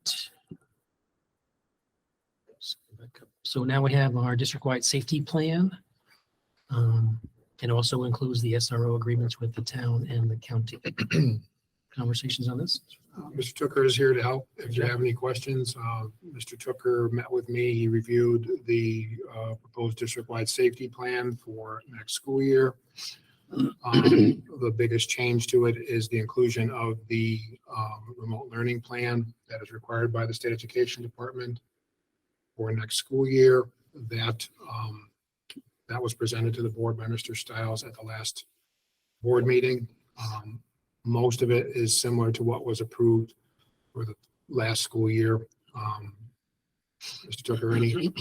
Let's go back up. So now we have our district-wide safety plan. It also includes the SRO agreements with the town and the county. Conversations on this? Mr. Tooker is here to help if you have any questions. Mr. Tooker met with me. He reviewed the proposed district-wide safety plan for next school year. The biggest change to it is the inclusion of the remote learning plan that is required by the State Education Department for next school year. That was presented to the board by Mr. Stiles at the last board meeting. Most of it is similar to what was approved for the last school year. Mr. Tooker, any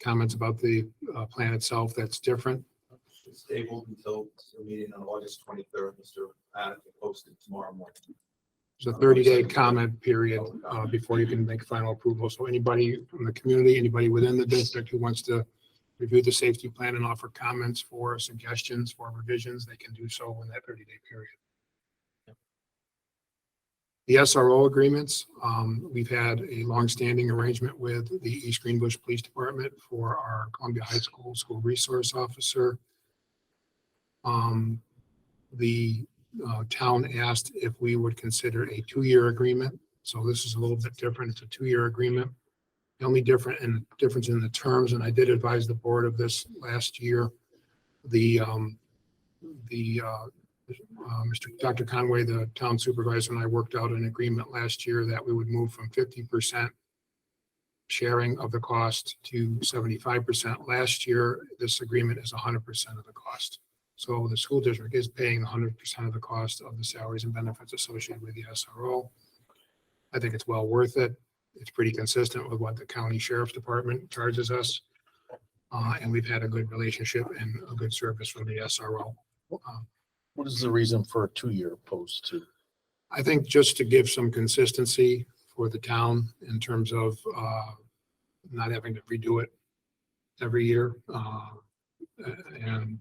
comments about the plan itself that's different? It's tabled until the meeting on August 23rd. Mr. Adams will post it tomorrow morning. It's a 30-day comment period before you can make final approval. So anybody from the community, anybody within the district who wants to review the safety plan and offer comments for suggestions for revisions, they can do so in that 30-day period. The SRO agreements, we've had a longstanding arrangement with the East Greenbush Police Department for our Columbia High School School Resource Officer. The town asked if we would consider a 2-year agreement. So this is a little bit different. It's a 2-year agreement. The only difference in the terms, and I did advise the board of this last year, Dr. Conway, the town supervisor, and I worked out an agreement last year that we would move from 50% sharing of the cost to 75%. Last year, this agreement is 100% of the cost. So the school district is paying 100% of the cost of the salaries and benefits associated with the SRO. I think it's well worth it. It's pretty consistent with what the county sheriff's department charges us. And we've had a good relationship and a good service from the SRO. What is the reason for a 2-year opposed to? I think just to give some consistency for the town in terms of not having to redo it every year. And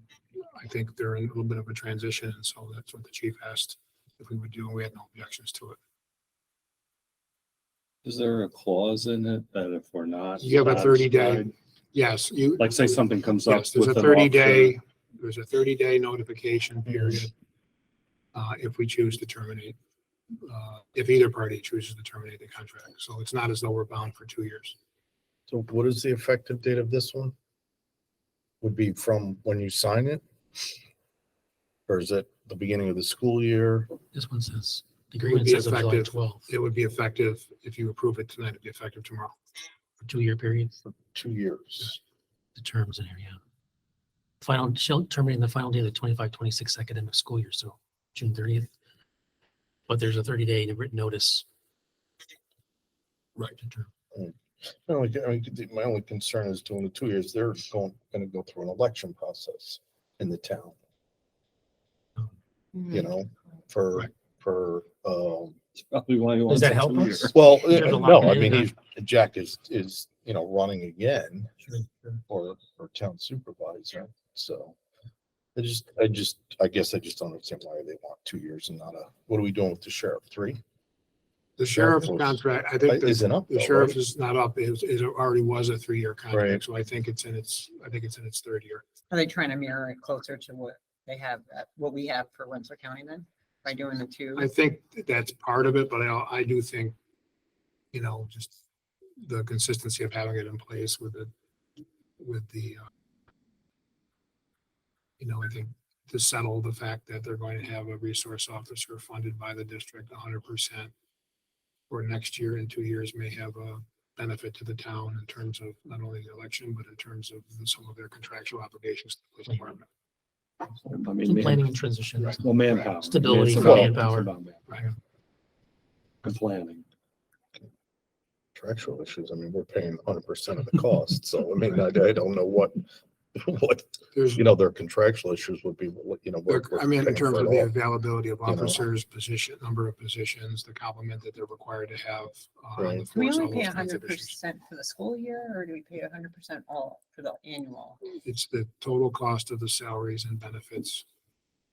I think they're in a little bit of a transition. And so that's what the chief asked if we would do, and we had no objections to it. Is there a clause in it that if we're not? You have a 30-day, satisfied, yes, like say something comes up. yes, there's a with an 30-day, there's a 30-day notification period if we choose to terminate, if either party chooses to terminate the contract. So it's not as though we're bound for 2 years. So what is the effective date of this one? Would be from when you sign it? Or is it the beginning of the school year? This one says, the It would agreement be says of July effective. 12th, It would be effective if you approve it tonight. It'd be effective tomorrow. for 2-year period. For 2 years. The terms in here, yeah. Final, shall terminate the final day of the 25-26 academic school year, so June 30th. But there's a 30-day written notice. Right. My only concern is doing the 2 years, they're going to go through an election process in the town, you know, Right. for, Probably why he Does wants that a help 2 year. us? well, You have to lock no, it I in, mean, Jack is, running again Sure. or town supervisor, so. I guess I just don't understand why they want 2 years and not what are we doing with the sheriff? 3? The sheriff's was- contract, I think Isn't up the though, sheriff's right? is not up. It already was a 3-year Right. contract, so I think it's in its 3rd year. Are they trying to mirror it closer to what they have, what we have for Windsor County then? By doing the 2? I think that's part of it, but I do think, just the consistency of having it in place with the, I think to settle the fact that they're going to have a resource officer funded by the district 100% for next year and 2 years may have a benefit to the town in terms of not only the election, but in terms of some of their contractual obligations to the police department. I Some mean, planning and transition. Right. well, manpower. Stability It's for about- manpower. it's about manpower Right. And planning. Contractual issues. I mean, we're paying 100% of the cost. So, I mean, I don't know what There's, their contractual issues would be, we're I mean, in paying terms for of it the all. availability of you know. officers, number of positions, the complement that they're required to have. On Right. the Do we force, only all pay those kinds of issues. 100% for the school year, or do we pay 100% all for the annual? It's the total cost of the salaries and benefits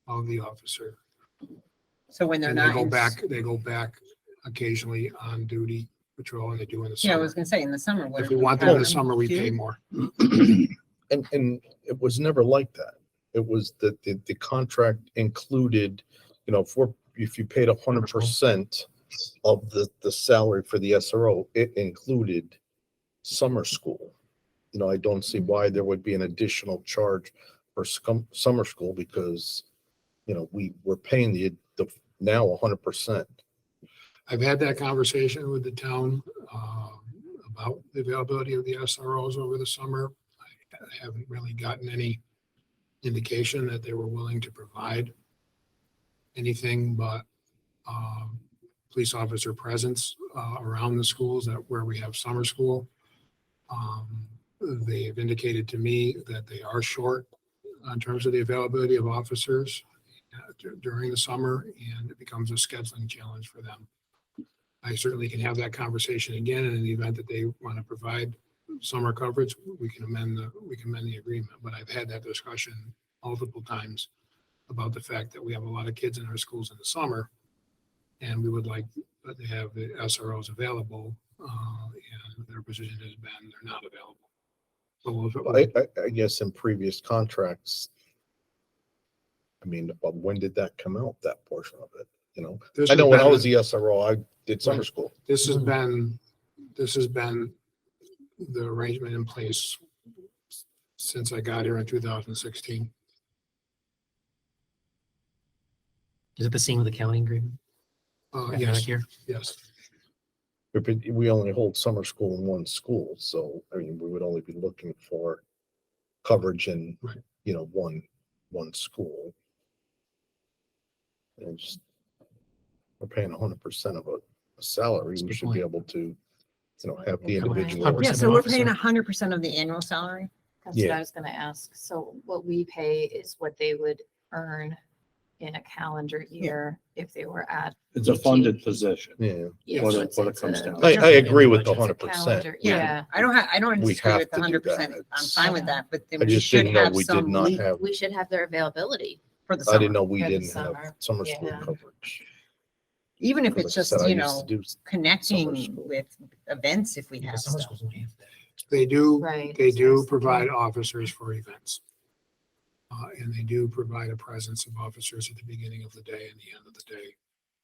of the officer. So when they're And not. they go back occasionally on duty patrol and they do in the Yeah, I summer. was gonna say in the summer. what If if we want them have in the summer, we pay too? more. And it was never like that. It was that the contract included, if you paid 100% of the salary for the SRO, it included summer school. I don't see why there would be an additional charge for summer school because, we're paying the now 100%. I've had that conversation with the town about the availability of the SROs over the summer. I haven't really gotten any indication that they were willing to provide anything but police officer presence around the schools where we have summer school. They've indicated to me that they are short in terms of the availability of officers during the summer, and it becomes a scheduling challenge for them. I certainly can have that conversation again, and in the event that they want to provide summer coverage, we can amend the agreement. But I've had that discussion multiple times about the fact that we have a lot of kids in our schools in the summer, and we would like to have the SROs available, and their position has been they're not available. So I guess in previous contracts, I mean, but when did that come out, that portion of it? this I know has when I been- was the SRO, I did summer Right. school. This has been the arrangement in place since I got here in 2016. Is it the same with the county agreement? Yes, Here? yes. But we only hold summer school in one school, so I mean, we would only be looking for coverage in, Right. one school. And just, we're paying 100% of a salary, That's a we good should be point. able to, have the Come on. individual. 100% Yeah, so we're officer. paying 100% of the annual salary? That's what Yeah. I was gonna ask. So what we pay is what they would earn in a calendar year if they were at. It's a funded position. Yeah, Yeah, What so it- it's- what it it's comes a- down. I agree with the It's a 100%. calendar, yeah. I don't We disagree have with the to do 100%. that. I'm fine with that, but then I we just should didn't know have we did some not leeway have, We should have their availability. for the I didn't summer. know we For the didn't have summer, summer school yeah. coverage. Even if Like it's I just, said, I used to do connecting school. with events if we Yeah, have summer stuff. schools only have that. They do, Right. they do Sounds- provide officers for events. And they do provide a presence of officers at the beginning of the day and the end of the day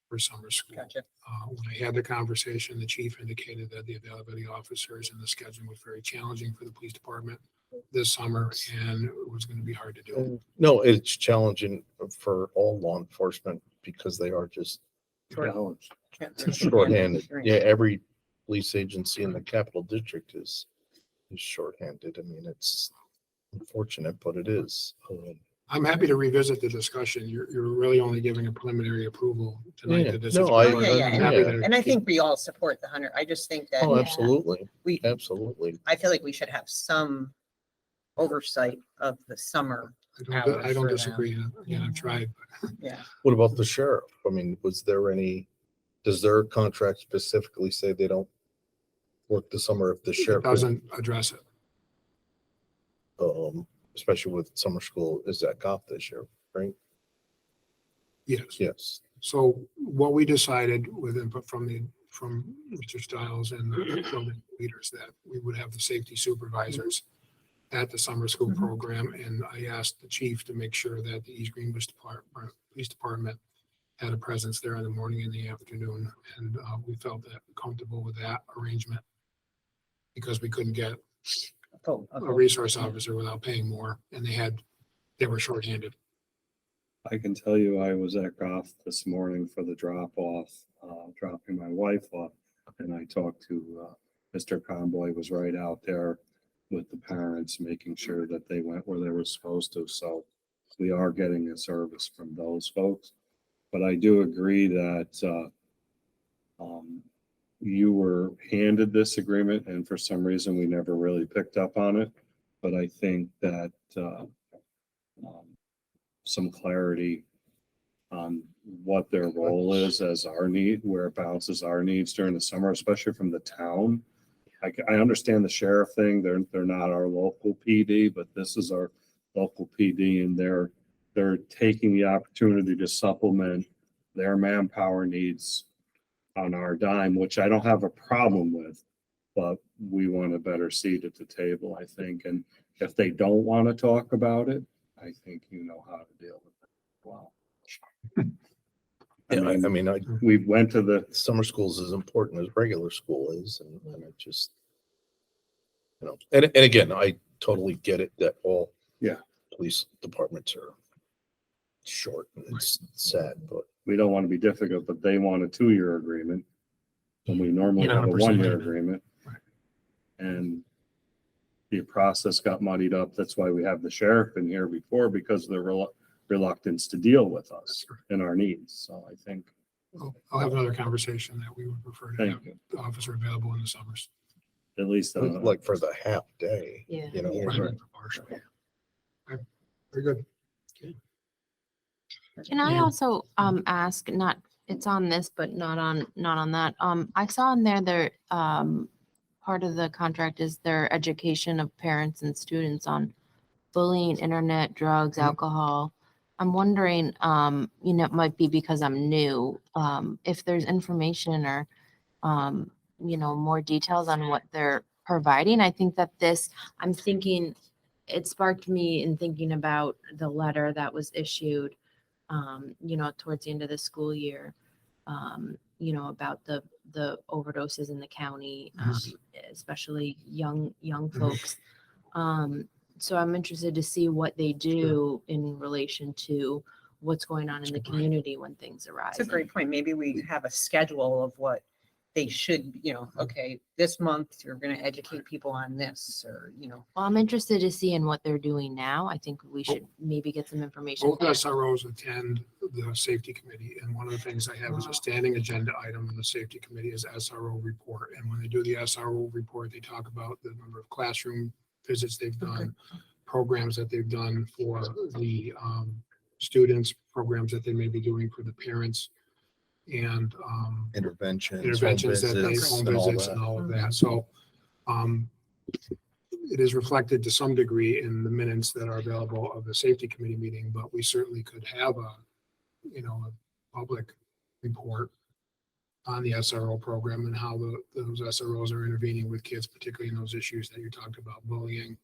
for summer school. Gotcha. When I had the conversation, the chief indicated that the availability of officers and the scheduling was very challenging for the police department this summer, and it was going to be hard to do. No, it's challenging for all law enforcement because they are just Challenge. shorthanded. Right. Yeah, every police agency in the capital district is shorthanded. I mean, it's unfortunate, but it is. I'm happy to revisit the discussion. You're really only giving a preliminary approval tonight. Yeah. to this. No, I- Oh, yeah, yeah, I'm happy to And I keep- think we all support the 100. I just think that Oh, Yeah. absolutely, we, absolutely. I feel like we should have some oversight of the summer. I don't hours for them. disagree. Again, I've tried. Yeah. What about the sheriff? I mean, does their contract specifically say they don't work the summer if the It sheriff? doesn't address it. especially with summer school, is at golf this year, right? Yes. Yes. So what we decided with input from Mr. Stiles and the building leaders, that we would have the safety supervisors at the summer school program. And I asked the chief to make sure that the East Greenbush Police Department had a presence there in the morning and the afternoon. And we felt that comfortable with that arrangement because we couldn't get a resource officer without paying more, and they were shorthanded. I can tell you, I was at golf this morning for the drop off, dropping my wife off. And I talked to, Mr. Conboy was right out there with the parents, making sure that they went where they were supposed to. So we are getting a service from those folks. But I do agree that, you were handed this agreement and for some reason we never really picked up on it. But I think that, some clarity on what their role is as our need, where it balances our needs during the summer, especially from the town. I understand the sheriff thing. They're not our local PD, but this is our local PD, and they're taking the opportunity to supplement their manpower needs on our dime, which I don't have a problem with, but we want a better seat at the table, I think. And if they don't want to talk about it, I think you know how to deal with it. Wow. Yeah, I mean, We went to the, summer school is as important as regular school is, and it just, and again, I totally get it that all police departments are short, and it's sad, but we don't want to be difficult, but they want a 2-year agreement. And we normally have a 100% 1-year agreement. agreement. Right. And the process got muddied up. That's why we have the sheriff in here before, because of the reluctance to deal with us and our needs. So I think. I'll have another conversation that we would prefer to Thank have you. the officer available in the summers. At least, like for the half day, Yeah. Right. Partially. Okay. Very good. Can I Yeah. also ask, not, it's on this, but not on that. I saw in there part of the contract is their education of parents and students on bullying, internet, drugs, alcohol. I'm wondering, it might be because I'm new, if there's information or more details on what they're providing. I think that I'm thinking, it sparked me in thinking about the letter that was issued towards the end of the school year, about the overdoses in the county, especially young folks. So I'm interested to see what they do in relation to what's going on in the community when things arise. It's a great point. Maybe we have a schedule of what they should, okay, this month you're going to educate people on this, or, Well, I'm interested to see in what they're doing now. I think we should maybe get some information. Both SROs attend the safety committee, and one of the things I have as a standing agenda item in the safety committee is SRO report. And when they do the SRO report, they talk about the number of classroom visits they've done, programs that they've done for the students, programs that they may be doing for the parents, and interventions that they, home visits and all of that. So it is reflected to some degree in the minutes that are available of the safety committee meeting, but we certainly could have a public report on the SRO program and how those SROs are intervening with kids, particularly in those issues that you talked about, bullying,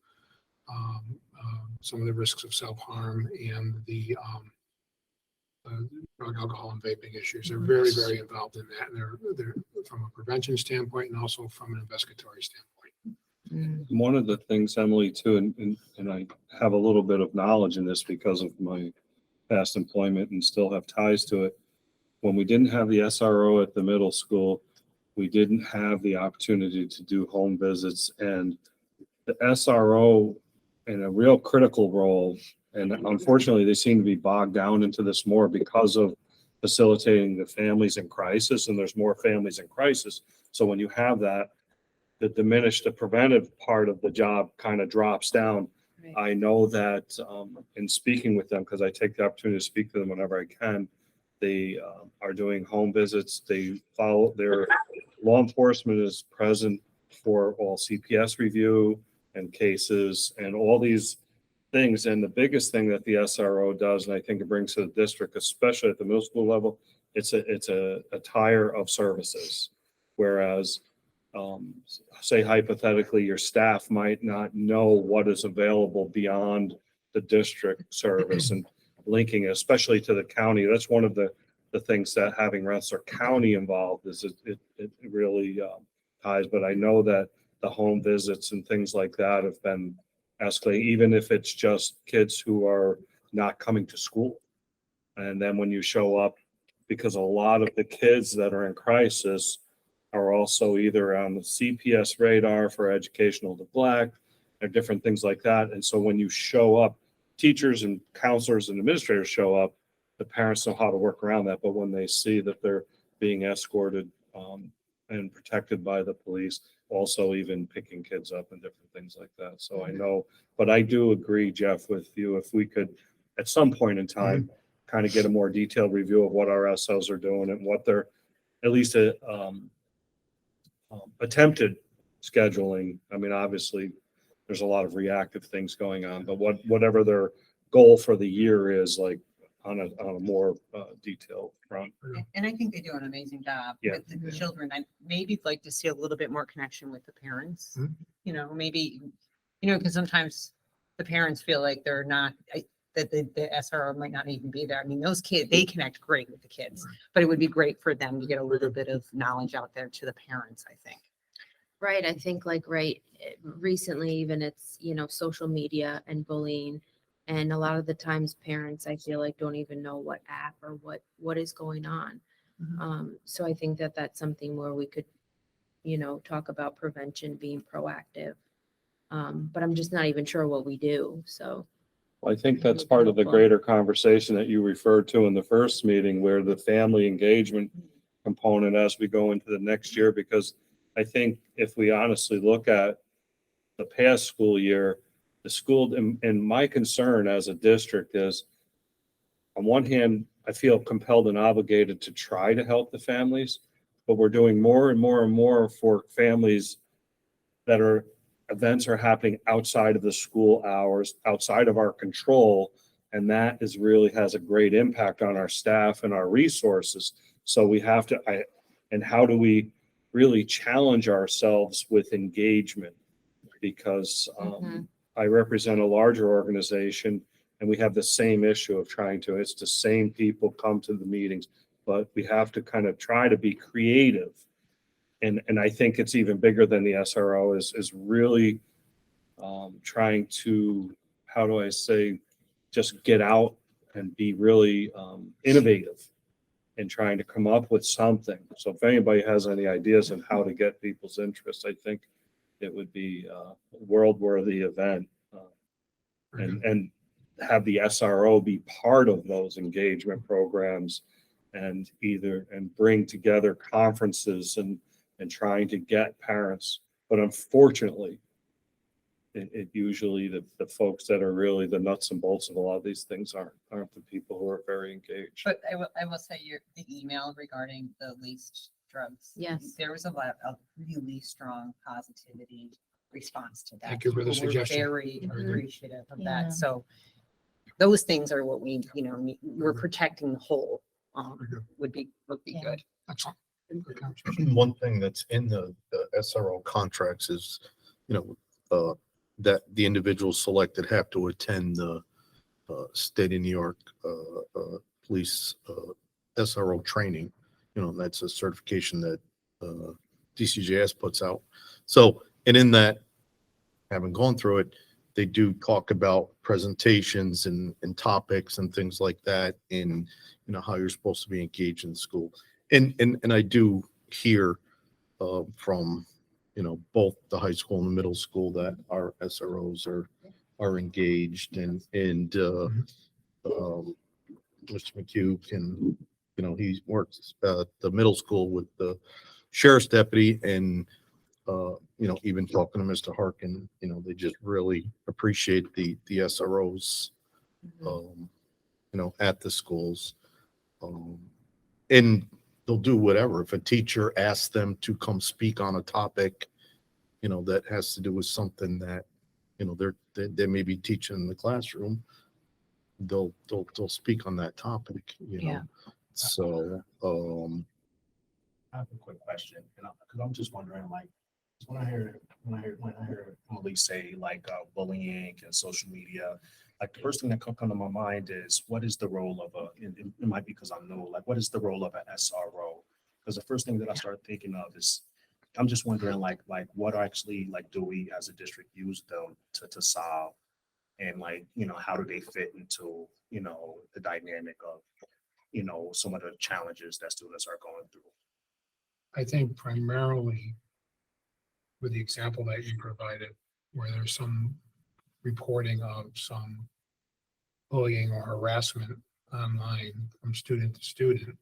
some of the risks of self-harm, and the drug, alcohol, and vaping issues. They're very, very involved in that. And they're from a prevention standpoint and also from an investigatory standpoint. one of the things, Emily, too, and I have a little bit of knowledge in this because of my past employment and still have ties to it. When we didn't have the SRO at the middle school, we didn't have the opportunity to do home visits, and the SRO in a real critical role. And unfortunately, they seem to be bogged down into this more because of facilitating the families in crisis, and there's more families in crisis. So when you have that, the diminished, the preventive part of the job kind of drops down. Right. I know that in speaking with them, because I take the opportunity to speak to them whenever I can, they are doing home visits. They follow their law enforcement is present for all CPS review and cases and all these things. And the biggest thing that the SRO does, and I think it brings to the district, especially at the middle school level, it's a tire of services. Whereas, say hypothetically, your staff might not know what is available beyond the district service and linking, especially to the county. That's one of the things that having Rensselaer County involved is it really ties. But I know that the home visits and things like that have been escalating, even if it's just kids who are not coming to school. And then when you show up, because a lot of the kids that are in crisis are also either on the CPS radar for educational neglect or different things like that. And so when you show up, teachers and counselors and administrators show up, the parents know how to work around that. But when they see that they're being escorted and protected by the police, also even picking kids up and different things like that. So I know, but I do agree, Jeff, with you. If we could, at some point in time, kind of get a more detailed review of what our SLs are doing and what they're, at least attempted scheduling. I mean, obviously, there's a lot of reactive things going on, but whatever their goal for the year is, like on a more detailed front. And I think they do an amazing job Yeah. with the children. I maybe like to see a little bit more connection with the parents. You know, maybe, because sometimes the parents feel like they're not, that the SRO might not even be there. I mean, those kids, they connect great with the kids, but it would be great for them to get a little bit of knowledge out there to the parents, I think. Right. I think recently, even it's, social media and bullying. And a lot of the times parents, I feel like, don't even know what app or what is going on. So I think that that's something where we could, talk about prevention, being proactive. But I'm just not even sure what we do. So. I think that's part of the greater conversation that you referred to in the first meeting, where the family engagement component as we go into the next year, because I think if we honestly look at the past school year, the school, and my concern as a district is, on one hand, I feel compelled and obligated to try to help the families, but we're doing more and more and more for families that are events are happening outside of the school hours, outside of our control. And that is really has a great impact on our staff and our resources. So we have to, and how do we really challenge ourselves with engagement? Because I represent a larger organization and we have the same issue of it's the same people come to the meetings, but we have to kind of try to be creative. And I think it's even bigger than the SRO is really trying to, how do I say, just get out and be really innovative and trying to come up with something. So if anybody has any ideas on how to get people's interest, I think it would be a world-worthy event and have the SRO be part of those engagement programs and bring together conferences and trying to get parents. But unfortunately, it usually the folks that are really the nuts and bolts of a lot of these things aren't the people who are very engaged. But I will say the email regarding the laced drugs. Yes. There was a lot of really strong positivity response to that. Thank you for the People were suggestion. Very Mhm. appreciative of Yeah. that. So those things are what we, we're protecting the whole, would be Yeah. good. Excellent. Good conversation. One thing that's in the SRO contracts is, that the individuals selected have to attend the state of New York police SRO training. That's a certification that DCJS puts out. So, and in that, having gone through it, they do talk about presentations and topics and things like that in, how you're supposed to be engaged in school. And I do hear from, both the high school and the middle school that our SROs are engaged and Mr. McHugh can, he works at the middle school with the sheriff's deputy and, even talking to Mr. Harkin, they just really appreciate the SROs, at the schools. And they'll do whatever. If a teacher asks them to come speak on a topic, that has to do with something that they may be teaching in the classroom. They'll speak on that topic, Yeah. So, I have a quick question, because I'm just wondering, like, when I hear Emily say like bullying and social media, like the first thing that come to my mind is what is the role of it might be because I'm new, like what is the role of an SRO? Because the first thing that I start thinking of is, I'm just wondering like what actually like do we as a district use them to solve? And like, how do they fit into, the dynamic of, some of the challenges that students are going through? I think primarily with the example that you provided, where there's some reporting of some bullying or harassment online from student to student,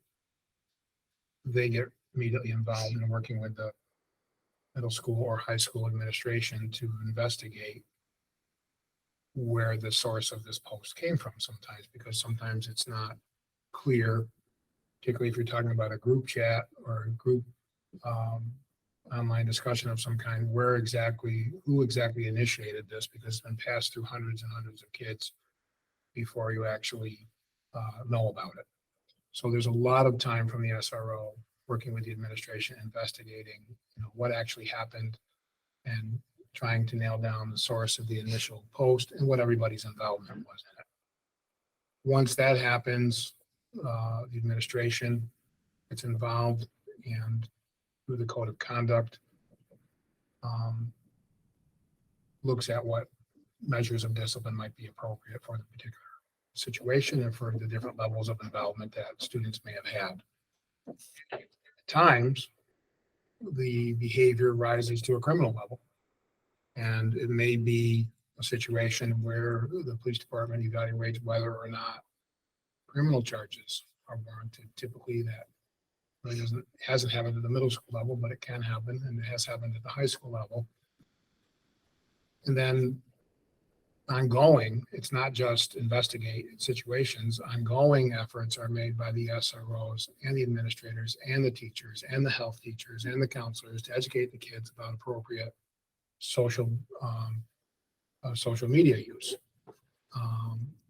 they get immediately involved in working with the middle school or high school administration to investigate where the source of this post came from sometimes, because sometimes it's not clear, particularly if you're talking about a group chat or a group online discussion of some kind, who exactly initiated this, because it's been passed through hundreds and hundreds of kids before you actually know about it. So there's a lot of time from the SRO working with the administration, investigating, what actually happened and trying to nail down the source of the initial post and what everybody's involvement was in it. Once that happens, the administration gets involved and through the code of conduct, looks at what measures of discipline might be appropriate for the particular situation and for the different levels of involvement that students may have had. At times, the behavior rises to a criminal level. And it may be a situation where the police department evaluates whether or not criminal charges are warranted. Typically that really hasn't happened at the middle school level, but it can happen, and it has happened at the high school level. And then ongoing, it's not just investigate situations, ongoing efforts are made by the SROs and the administrators and the teachers and the health teachers and the counselors to educate the kids about appropriate social media use,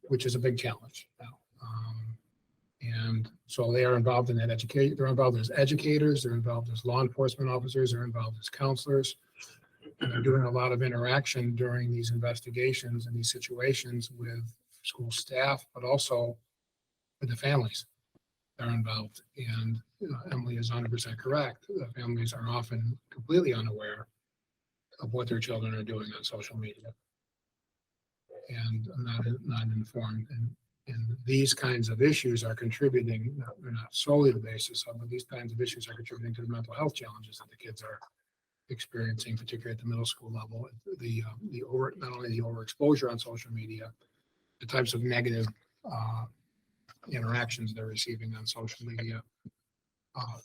which is a big challenge now. And so they are involved in that education. They're involved as educators, they're involved as law enforcement officers, they're involved as counselors. And they're doing a lot of interaction during these investigations and these situations with school staff, but also with the families that are involved. And Emily is 100% correct. The families are often completely unaware of what their children are doing on social media and not informed. And these kinds of issues are contributing, they're not solely the basis of, but these kinds of issues are contributing to the mental health challenges that the kids are experiencing, particularly at the middle school level. Not only the overexposure on social media, the types of negative interactions they're receiving on social media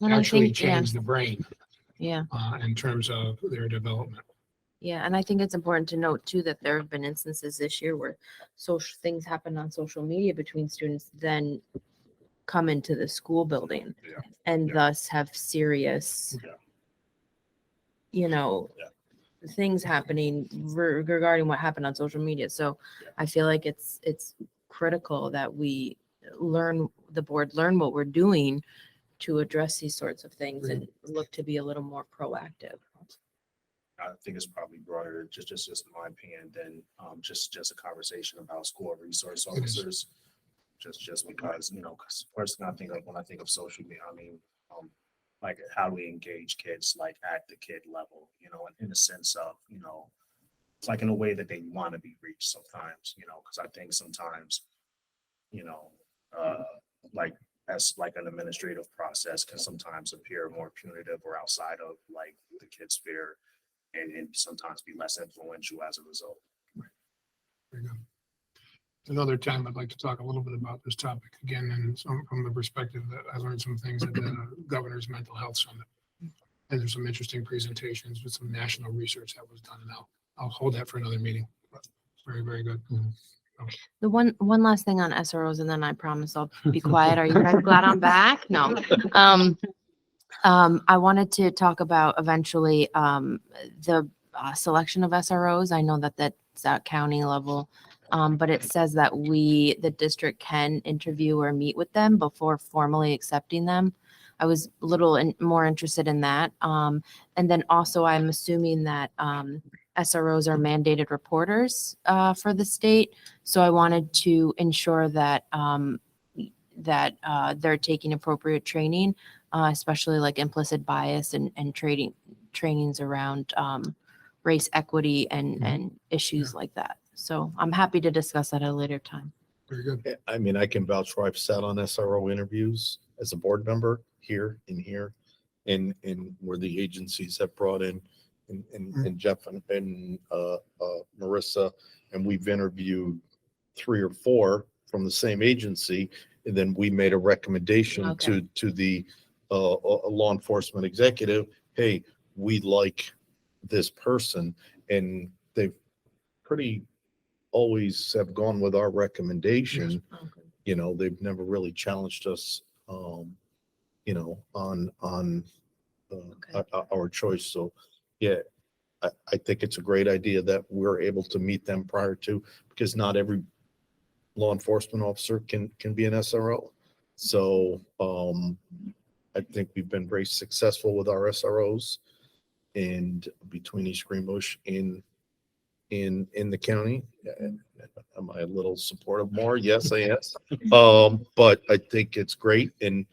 And I actually think, yeah. change the brain Yeah. in terms of their development. Yeah, and I think it's important to note too that there have been instances this year where social things happen on social media between students, then come into the school building Yeah. and Yeah. thus have serious, things happening regarding what happened on social media. So I feel like it's critical that the board learn what we're doing to address these sorts of things and look to be a little more proactive. I think it's probably broader, just in my opinion, than just a conversation about school resource officers. Just because, because first thing I think of when I think of social media, I mean, like how do we engage kids like at the kid level, in the sense of, it's like in a way that they want to be reached sometimes, because I think sometimes, like as like an administrative process can sometimes appear more punitive or outside of like the kid's sphere. And sometimes be less influential as a result. Very good. Another time, I'd like to talk a little bit about this topic again, and from the perspective that I learned some things at the Governor's Mental Health Summit. And there's some interesting presentations with some national research that was done, and I'll hold that for another meeting. But very, very good. The one last thing on SROs, and then I promise I'll be quiet. Are you guys glad I'm back? No. I wanted to talk about eventually the selection of SROs. I know that it's at county level. But it says that the district can interview or meet with them before formally accepting them. I was a little more interested in that. And then also I'm assuming that SROs are mandated reporters for the state. So I wanted to ensure that they're taking appropriate training, especially like implicit bias and trainings around race equity and issues like that. So I'm happy to discuss that at a later time. Very good. I mean, I can vouch for, I've sat on SRO interviews as a board member here and where the agencies have brought in and Jeff and Marissa, and we've interviewed 3 or 4 from the same agency. And then we made a recommendation to the law enforcement executive, hey, we like this person. And they've pretty always have gone with our recommendation. You know, they've never really challenged us, you know, on our choice. So yeah, I think it's a great idea that we're able to meet them prior to, because not every law enforcement officer can be an SRO. So I think we've been very successful with our SROs and between East Greenbush in the county. Am I a little supportive more? Yes, I am. But I think it's great. And,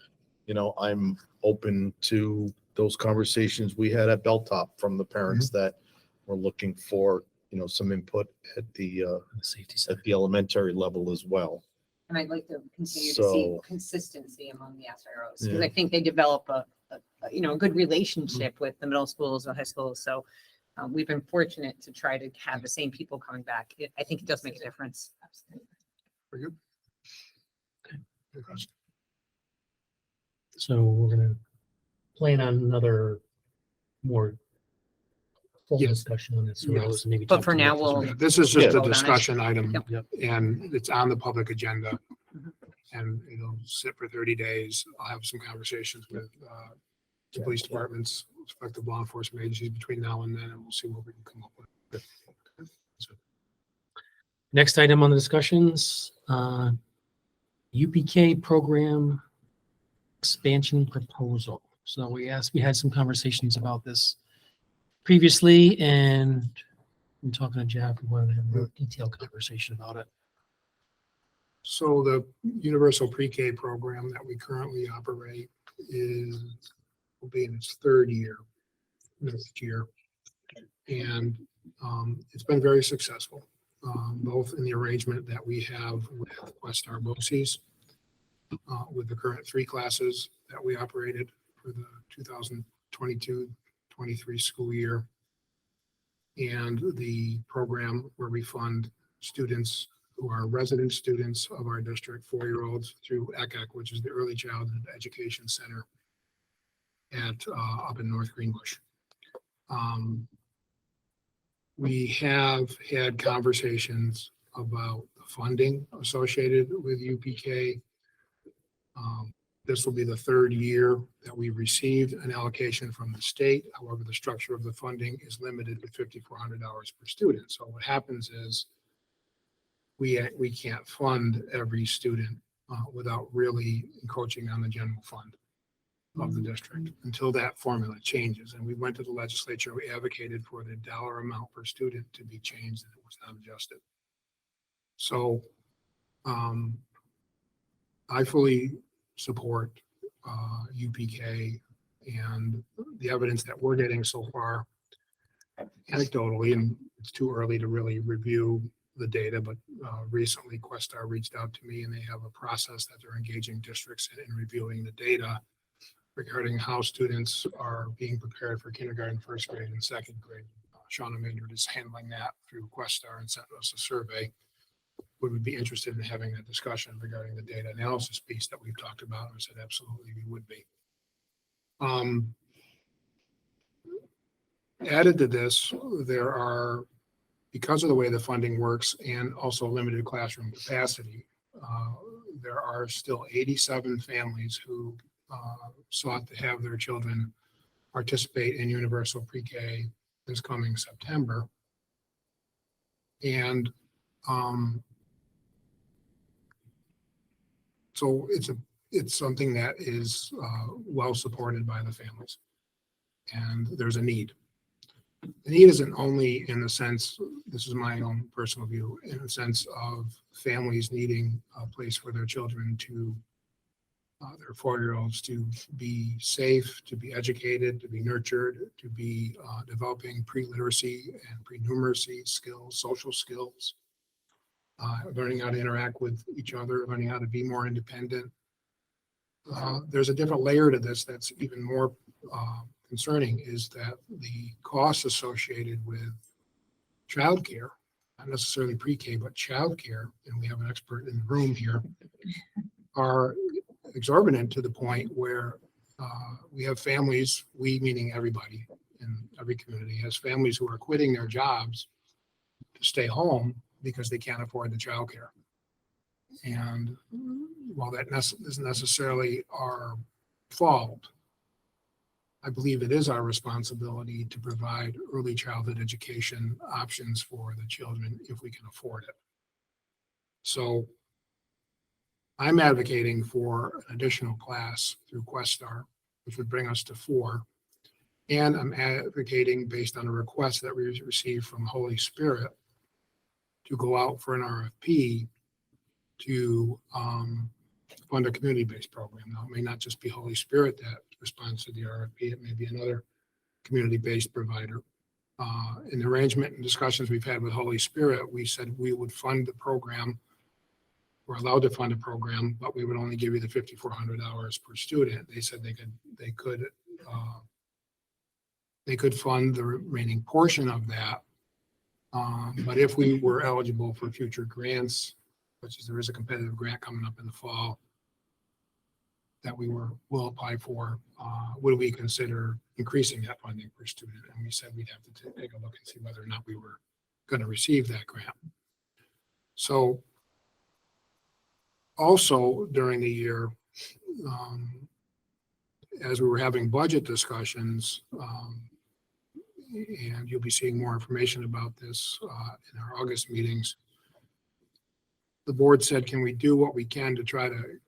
you know, I'm open to those conversations we had at Belltop from the parents that were looking for, you know, some input at the Safety center. at the elementary level as well. And I'd like to continue to see So- consistency among the SROs, because Yeah. I think they develop a good relationship with the middle schools and high schools. So we've been fortunate to try to have the same people coming back. I think it does make a difference. Very good. So we're gonna plan on another more full Yes. discussion on this. Yes. And maybe But talk for to now, Rick as we'll- well. This is just Yeah. a discussion item Yep. and it's on the public agenda. Mhm. And it'll sit for 30 days. I'll have some conversations with the police departments, respective law enforcement agencies between now and then, and we'll see what we can come up with. Next item on the discussions, UPK program expansion proposal. So we had some conversations about this previously, and I'm talking to Jeff, we wanted to have a more detailed conversation about it. So the universal pre-K program that we currently operate will be in its 3rd year next year. And it's been very successful, both in the arrangement that we have with Westar BOCES, with the current 3 classes that we operated for the 2022-23 school year. And the program where we fund students who are resident students of our district, 4-year-olds, through ECEC, which is the Early Childhood Education Center up in North Greenbush. We have had conversations about the funding associated with UPK. This will be the 3rd year that we received an allocation from the state. However, the structure of the funding is limited to $5,400 per student. So what happens is we can't fund every student without really encroaching on the general fund of the district until that formula changes. And we went to the legislature, we advocated for the dollar amount per student to be changed, and it was not adjusted. So I fully support UPK, and the evidence that we're getting so far anecdotally, and it's too early to really review the data, but recently Questar reached out to me and they have a process that they're engaging districts in reviewing the data regarding how students are being prepared for kindergarten, 1st grade, and 2nd grade. Shauna Maynard is handling that through Questar and sent us a survey. We would be interested in having that discussion regarding the data analysis piece that we've talked about. I said, absolutely, we would be. Added to this, there are, because of the way the funding works and also limited classroom capacity, there are still 87 families who sought to have their children participate in universal pre-K this coming September. And so it's something that is well supported by the families. And there's a need. The need isn't only in the sense, this is my own personal view, in the sense of families needing a place for their children to, their 4-year-olds to be safe, to be educated, to be nurtured, to be developing pre-literacy and pre-numeracy skills, social skills, learning how to interact with each other, learning how to be more independent. There's a different layer to this that's even more concerning, is that the costs associated with childcare, not necessarily pre-K, but childcare, and we have an expert in the room here, are exorbitant to the point where we have families, we meaning everybody in every community, has families who are quitting their jobs to stay home because they can't afford the childcare. And while that isn't necessarily our fault, I believe it is our responsibility to provide early childhood education options for the children if we can afford it. So I'm advocating for an additional class through Questar, which would bring us to 4. And I'm advocating, based on a request that we received from Holy Spirit, to go out for an RFP to fund a community-based program. Now, it may not just be Holy Spirit that responds to the RFP. It may be another community-based provider. In the arrangement and discussions we've had with Holy Spirit, we said we would fund the program. We're allowed to fund a program, but we would only give you the 5,400 hours per student. They said they could fund the remaining portion of that. But if we were eligible for future grants, which is there is a competitive grant coming up in the fall that will apply for, would we consider increasing that funding per student? And we said we'd have to take a look and see whether or not we were going to receive that grant. So also during the year, as we were having budget discussions, and you'll be seeing more information about this in our August meetings, the board said, can we do what we can to try to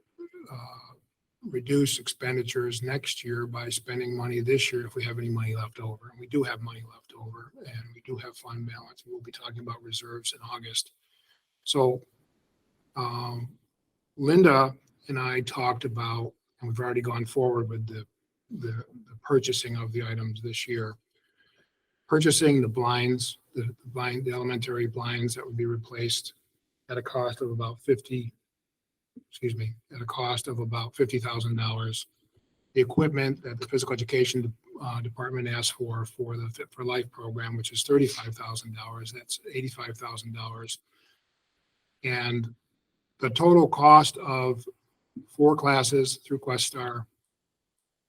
reduce expenditures next year by spending money this year if we have any money left over? And we do have money left over, and we do have fund balance. We'll be talking about reserves in August. So Linda and I talked about, and we've already gone forward with the purchasing of the items this year. Purchasing the blinds, the elementary blinds that would be replaced at a cost of about $50,000. The equipment that the physical education department asked for the Fit for Life program, which is $35,000, that's $85,000. And the total cost of 4 classes through Questar,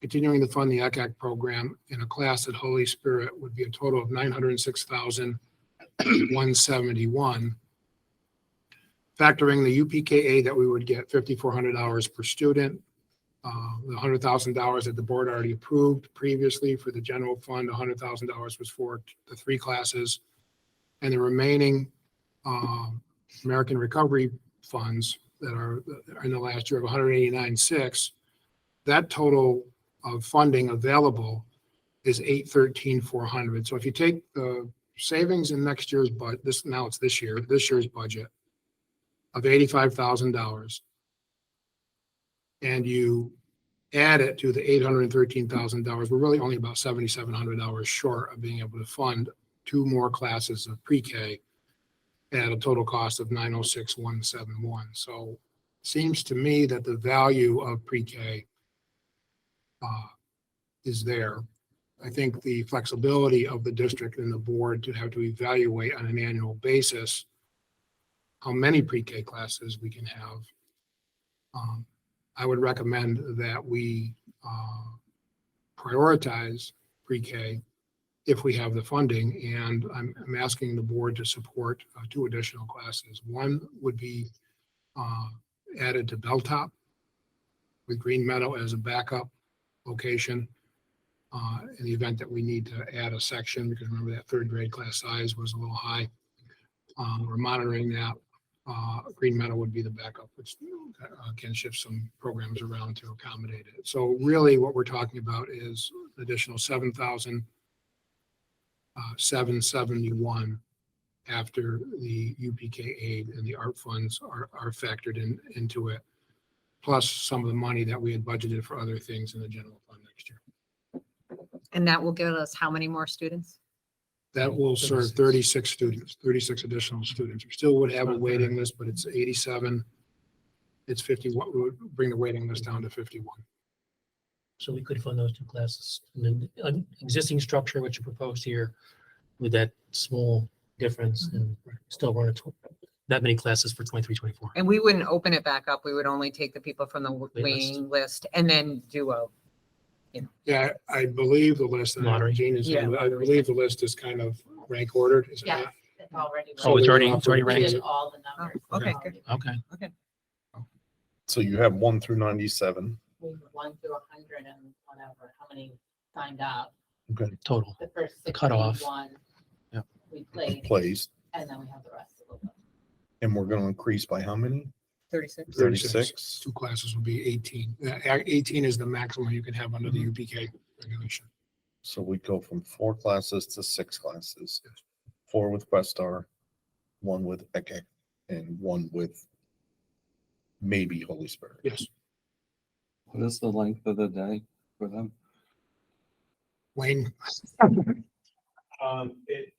continuing to fund the ECAC program in a class at Holy Spirit, would be a total of $906,171. Factoring the UPKA that we would get 5,400 hours per student, the $100,000 that the board already approved previously for the general fund, $100,000 was for the 3 classes, and the remaining American Recovery funds that are in the last year of 189.6. That total of funding available is 813,400. So if you take the savings in next year's budget, this year's budget of $85,000, and you add it to the $813,000, we're really only about 7,700 hours short of being able to fund 2 more classes of pre-K at a total cost of $906,171. So it seems to me that the value of pre-K is there. I think the flexibility of the district and the board to have to evaluate on an annual basis how many pre-K classes we can have. I would recommend that we prioritize pre-K if we have the funding, and I'm asking the board to support 2 additional classes. One would be added to Belltop with Green Meadow as a backup location in the event that we need to add a section, because remember that 3rd grade class size was a little high. We're monitoring that. Green Meadow would be the backup, which can shift some programs around to accommodate it. So really what we're talking about is additional 7,771 after the UPK aid and the art funds are factored into it, plus some of the money that we had budgeted for other things in the general fund next year. And that will give us how many more students? That will serve 36 students, 36 additional students. We still would have a waiting list, but it's 87. It's 51, we would bring the waiting list down to 51. So we could fund those two classes. And then the existing structure, which you proposed here, with that small difference and still run that many classes for 23, 24. And we wouldn't open it back up. We would only take the people from the waiting list and then do a, Yeah, I believe the list, and Lottery. Jean is, Yeah. I believe the list is kind of rank ordered. Is it Yeah, not? it's already. Oh, it's already We ranked. did all the numbers. okay, good. Okay. So you have 1 through 97. We were 1 through 100 and whatever, how many signed up. Total. The first Cutoff. 61. Yeah. We played, Plays, and then we have the rest of them. and we're gonna increase by how many? 36. 36. Two classes will be 18. 18 is the maximum you can have under the UPK regulation. So we go from 4 classes to 6 classes. 4 with Questar, 1 with Eke, and 1 with maybe Holy Spirit. Yes. What is the length of the day for them? Wayne, It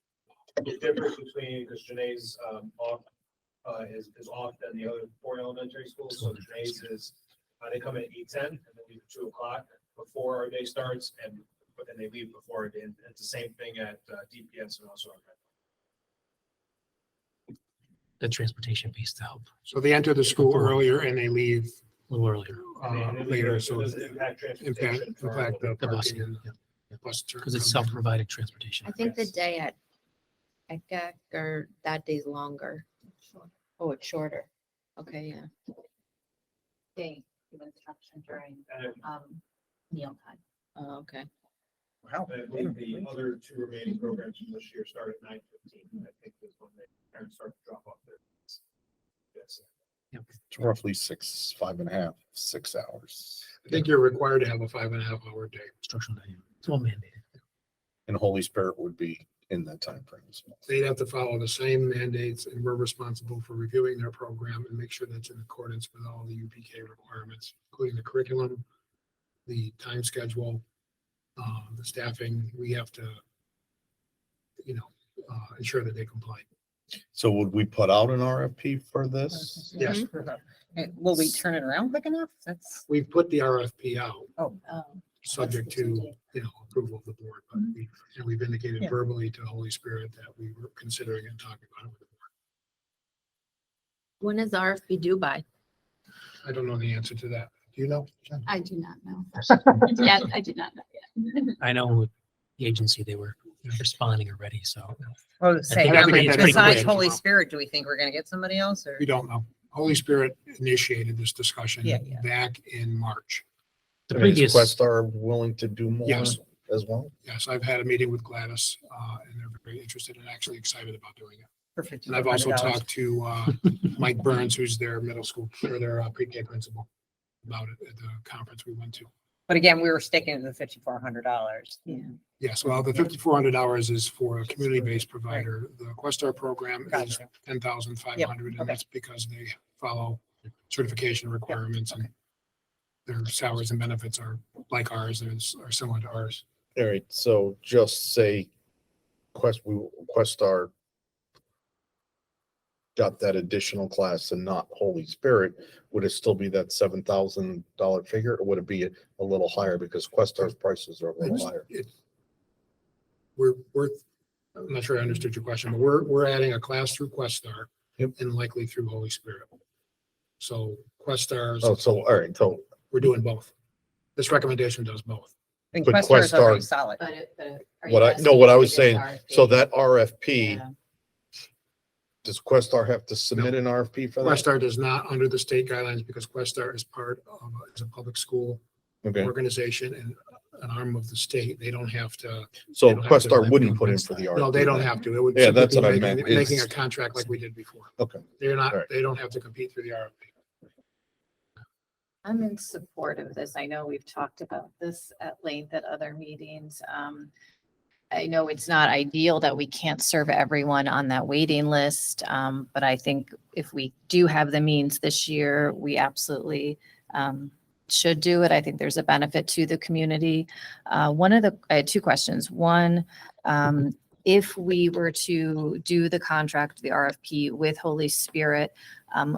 differs between, because Janae's, off, is off than the other 4 elementary schools, so Janae's is, they come in at 8:10 and then leave at 2:00 before our day starts, but then they leave before our day, and it's the same thing at DPS and also. The transportation piece to help so they enter the school earlier and they leave a little earlier. later, so Does it impact transportation for our- impact the The bus, parking and bus. because it's self-provided transportation. I think the day at ECAC or that day's longer. Oh, it's shorter. Okay, yeah. They give instruction during mealtime. Oh, okay. Wow. I believe the other 2 remaining programs from this year start at 9:15. I think is when they parents start to drop off their. Yes. It's roughly 5.5, 6 hours. I think you're required to have a 5.5 hour day. Instructional day. It's all mandated. And Holy Spirit would be in that time frame as well. They'd have to follow the same mandates, and we're responsible for reviewing their program and make sure that's in accordance with all the UPK requirements, including the curriculum, the time schedule, the staffing. We have to, ensure that they comply. So would we put out an RFP for this? Yes, And will we turn it around quick enough? That's, we've put the RFP out, Oh, subject to, approval of the board, but we've indicated Yeah. verbally to Holy Spirit that we were considering and talking about it with the board. When is RFP due by? I don't know the answer to that. Do you know, Jen? I do not know. Yet, I do not know yet. I know with the agency, they were responding already, so. I would say, think I'd have to get that besides information Holy tomorrow. Spirit, do we think we're gonna get somebody else or? We don't know. Holy Spirit initiated this discussion Yeah, yeah. back in March. The And is previous, Questar willing to do more Yes. as well? Yes, I've had a meeting with Gladys, and they're very interested and actually excited about doing it. For And I've also $5,400? talked to Mike Burns, who's their middle school or their pre-K principal, about it at the conference we went to. But again, we were sticking to the $5,400. Yeah. Yes, well, the $5,400 is for a community-based provider. The Questar program is Gotcha. $10,500, and okay. that's because they follow certification requirements and their salaries and benefits are like ours, are similar to ours. All right, so just say Questar got that additional class and not Holy Spirit, would it still be that $7,000 figure, or would it be a little higher because Questar's prices are a little higher? We're, I'm not sure I understood your question, but we're adding a class through Questar Yep. and likely through Holy Spirit. So Questar's, Oh, so, all right, so, we're doing both. This recommendation does both. And But Questar is already Questar- solid. But are what you I, asking no, what us I to was get saying, RFP? so that RFP, Yeah. does Questar have to submit an RFP for that? Questar does not under the state guidelines because Questar is part of, is a public school Okay, organization and an arm of the state. They don't have to. So They don't have to Questar like wouldn't put in convince for the that. RFP. No, they don't then. have to. It would Yeah, simply that's be what I making- meant, Making is- a contract like we did before. Okay. They're not, Right. they don't have to compete through the RFP. I'm in support of this. I know we've talked about this at length at other meetings. I know it's not ideal that we can't serve everyone on that waiting list, but I think if we do have the means this year, we absolutely should do it. I think there's a benefit to the community. I had two questions. One, if we were to do the contract, the RFP with Holy Spirit,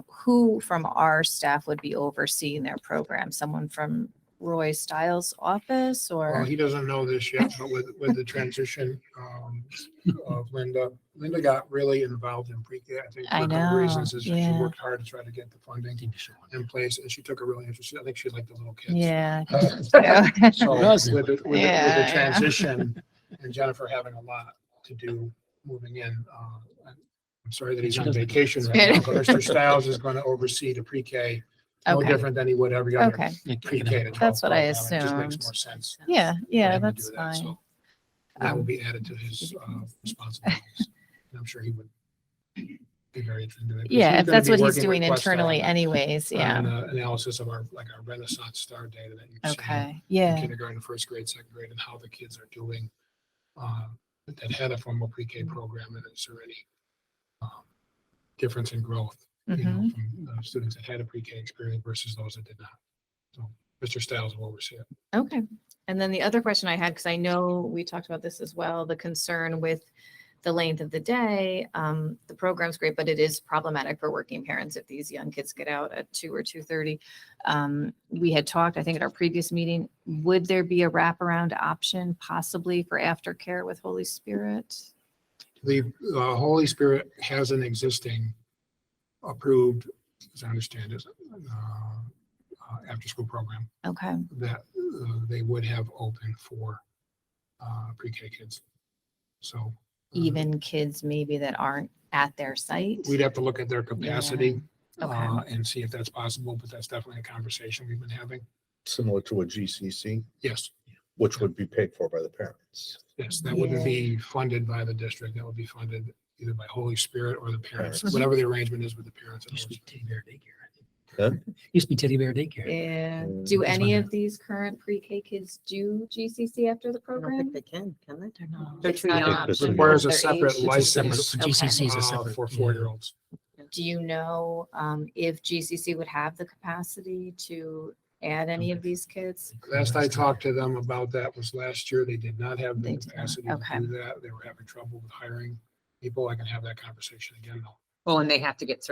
who from our staff would be overseeing their program? Someone from Roy Stiles' office Well, or? he doesn't know this yet, but with the transition of Linda got really involved in pre-K. I think for I a couple know, reasons is she yeah. worked hard to try to get the funding in place, and she took a really interest. I think she liked the little kids. Yeah. So Doesn't. with the Yeah, yeah. transition and Jennifer having a lot to do moving in, I'm sorry that he's She on doesn't. vacation right now, but Mr. Stiles is going to oversee the pre-K. No Okay. different than he would every other Okay. pre-K to 12 That's what I program. It just makes assumed. more sense. Yeah, for yeah, him to that's do that, fine. so That will Um, be added to his responsibilities. And I'm sure he would be very interested in it. because Yeah, he's if gonna that's be what he's working with doing Questar internally on anyways, yeah. an analysis of our Renaissance Star data that you've seen. Okay, in yeah, kindergarten, first grade, second grade, and how the kids are doing that had a formal pre-K program, and is there any difference in growth, mhm. from students that had a pre-K experience versus those that did not. So Mr. Stiles will oversee it. Okay. And then the other question I had, because I know we talked about this as well, the concern with the length of the day. The program's great, but it is problematic for working parents if these young kids get out at 2 or 2:30. We had talked, I think at our previous meeting, would there be a wraparound option possibly for aftercare with Holy Spirit? The Holy Spirit has an existing approved, as I understand it, after-school program Okay, that they would have open for pre-K kids. So even kids maybe that aren't at their site? we'd have to look at their capacity Okay. and see if that's possible, but that's definitely a conversation we've been having. Similar to a GCC, Yes, which would be paid for by the parents. yes, that wouldn't Yeah. be funded by the district. That would be funded either by Holy Spirit or the parents, Parents. whatever the arrangement is with the parents. Used to be Teddy Bear Daycare, I think. Huh? Used to be Teddy Bear Daycare. Yeah. Mm, Do that's any fine. of these current pre-K kids do GCC after the I don't program? think they can they? They're not. They're It's too not an young. option Requires a because their separate age. license GCC is a separate. for yeah. 4-year-olds. Do you know if GCC would have the capacity to add any of these kids? Last I talked to them about that was last year. They did not have They the did not. capacity to Okay. do that. They were having trouble with hiring people. I can have that conversation again though. Well, and they have to get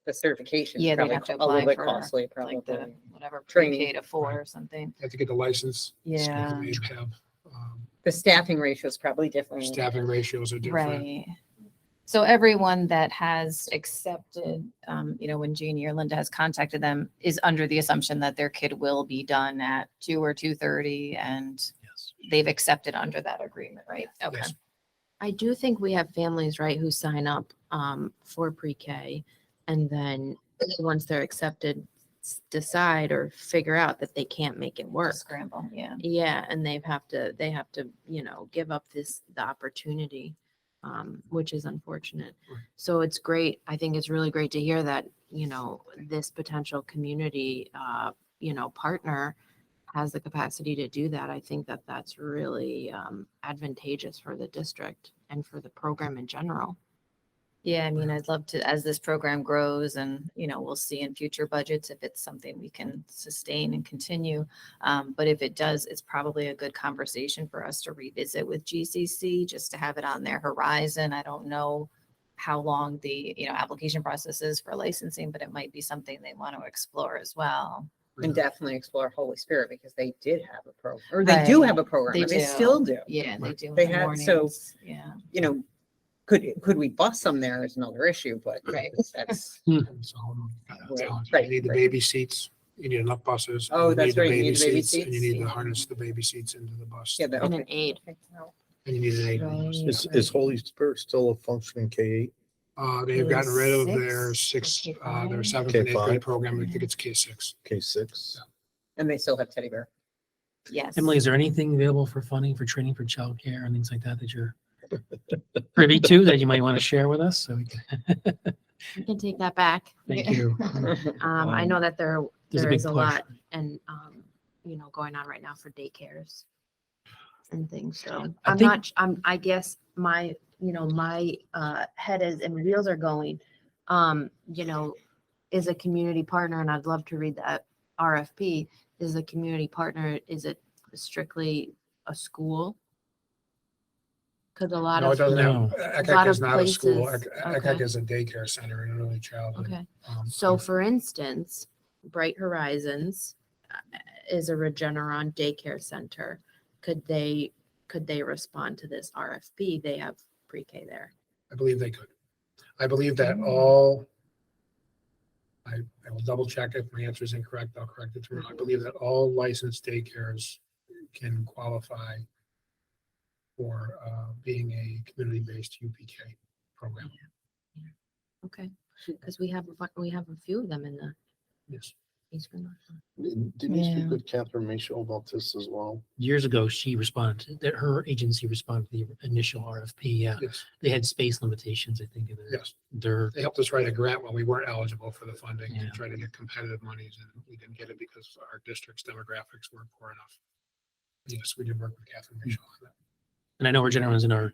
the certification. Yeah, they'd probably have to a little apply bit for costly, like probably. the, whatever, Training. pre-K to 4 or something. Have to get the license. Yeah. They have The staffing ratio is probably different. staffing ratios are different. Right. So everyone that has accepted, when Jeannie or Linda has contacted them is under the assumption that their kid will be done at 2 or 2:30 and Yes. they've accepted under that agreement, right? Okay. Yes. I do think we have families, right, who sign up for pre-K and then once they're accepted, decide or figure out that they can't make it work. Scramble, yeah. Yeah, and they have to, give up the opportunity, which is unfortunate. Right. So it's great. I think it's really great to hear that, this potential community, partner has the capacity to do that. I think that that's really advantageous for the district and for the program in general. Yeah, I mean, I'd love to, as this program grows and, we'll see in future budgets if it's something we can sustain and continue. But if it does, it's probably a good conversation for us to revisit with GCC, just to have it on their horizon. I don't know how long the, application process is for licensing, but it might be something they want to explore as well. And definitely explore Holy Spirit because they did have a program, or they do Right. have a program, They and they do. still do. Yeah, they do. in They the had- so- mornings. Yeah. Could we bus them there is another issue, but Right. that's, And so, Right, You need the right. baby seats. You need enough buses. Oh, you that's need the right, you need the baby And you seats. need to harness the baby seats into the bus. yeah. And an aid. And you need an aid. on the bus. Is Holy Spirit still a functioning K-8? They've gotten rid of Six? their K5? their 7th and 8th K5? grade program. I think it's K6. K6? And they still have teddy bear. Yes. Emily, is there anything available for funding, for training, for childcare and things like that that you're privy to that you might want to share with us? So we can, You can take that back. thank you. I know that there There's a there big is a push. lot and going on right now for daycares and things. So I I'm think- not. I guess my my head is and wheels are going. Is a community partner, and I'd love to read that RFP. Is a community partner? Is it strictly a school? Because a lot No, it of doesn't No. have, lot ECAC is of not a school. places- ECAC okay. is a daycare center and early childhood. okay. Um, So for instance, Bright Horizons is a Regeneron daycare center. Could they respond to this RFP? They have pre-K there. I believe they could. I believe that Mm. all, I will double check if my answer is incorrect. I'll correct it tomorrow. I believe that all licensed daycares can qualify for being a community-based UPK program. Okay, because we have a few of them in the Yes. Eastern North. Didn't you Yeah. speak with Catherine Michaud about this as well? Years ago, she responded, that her agency responded to the initial RFP. Yeah, Yes, they had space limitations, I think, in yes. their, They helped us write a grant when we weren't eligible for the funding to Yeah. try to get competitive monies, and we didn't get it because our district's demographics weren't poor enough. Yes, we did work with Catherine Michaud on that. and I know Regeneron's in our,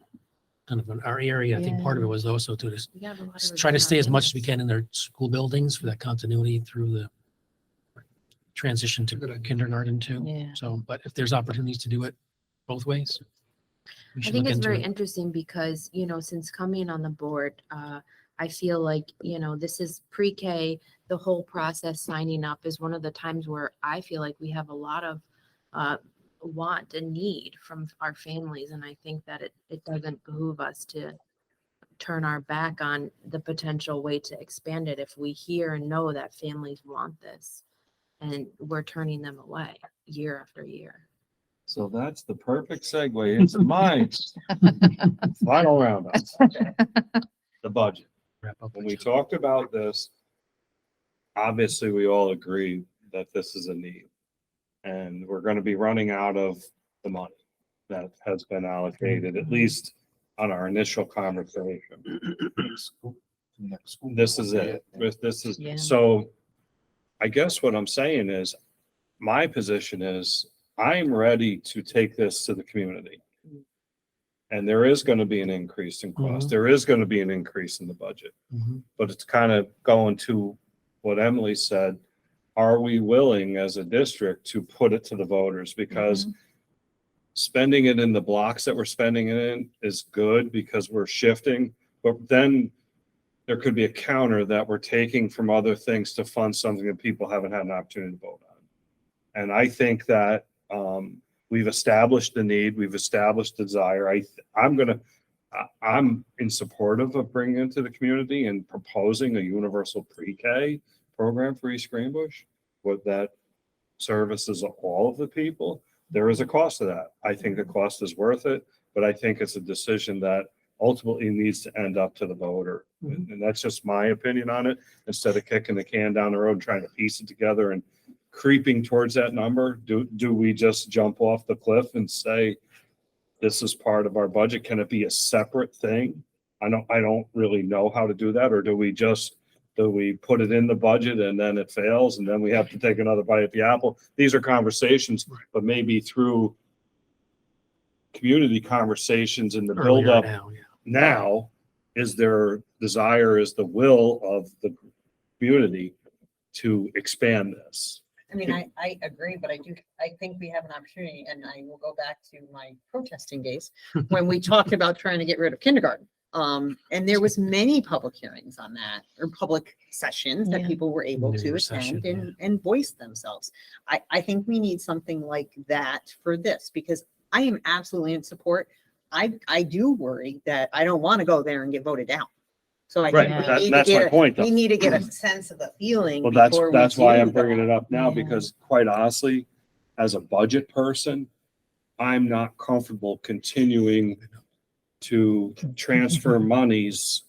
kind of in our area. I think part of it Yeah. was also to just We have a lot of try to stay as much as we Regeneron can in their school buildings for that continuity through the transition Good to idea. kindergarten too. Yeah. So, but if there's opportunities to do it both ways, we I should think look it's into very it. interesting because, since coming on the board, I feel like, this is pre-K, the whole process signing up is one of the times where I feel like we have a lot of want and need from our families. And I think that it doesn't behoove us to turn our back on the potential way to expand it if we hear and know that families want this and we're turning them away year after year. So that's the perfect segue into my final roundup. The budget. Wrap up When with we you. talked about this, obviously we all agree that this is a need. And we're going to be running out of the money that has been allocated, at least on our initial conversation. This is it. This is, Yeah. so I guess what I'm saying is, my position is, I'm ready to take this to the community. And there is going to be an increase in cost. Mhm. There is going to be an increase in the budget. Mhm. But it's kind of going to what Emily said. Are we willing as a district to put it to the voters? Because spending it in the blocks that we're spending it in is good because we're shifting, but then there could be a counter that we're taking from other things to fund something that people haven't had an opportunity to vote on. And I think that we've established the need, we've established desire. I'm in support of bringing it to the community and proposing a universal pre-K program for East Greenbush, with that services all of the people. There is a cost to that. I think the cost is worth it, but I think it's a decision that ultimately needs to end up to the voter. And that's just my opinion on it. Instead of kicking the can down the road and trying to piece it together and creeping towards that number, do we just jump off the cliff and say, this is part of our budget? Can it be a separate thing? I don't really know how to do that. Or do we put it in the budget and then it fails and then we have to take another bite at the apple? These are conversations, but maybe through community conversations in the Earlier buildup now, yeah. now, is there desire, is the will of the community to expand this? I mean, I agree, but I think we have an opportunity, and I will go back to my protesting days when we talked about trying to get rid of kindergarten. And there was many public hearings on that, or public sessions that Yeah. people were able New to recession, attend and voice themselves. I think we need something like that for this, because I am absolutely in support. I do worry that I don't want to go there and get voted down. So I Right, think but we need to that's my get, point, though. we need to get a sense of the feeling. Well, before we that's why do I'm bringing that. it up now, Yeah. because quite honestly, as a budget person, I'm not comfortable continuing to transfer monies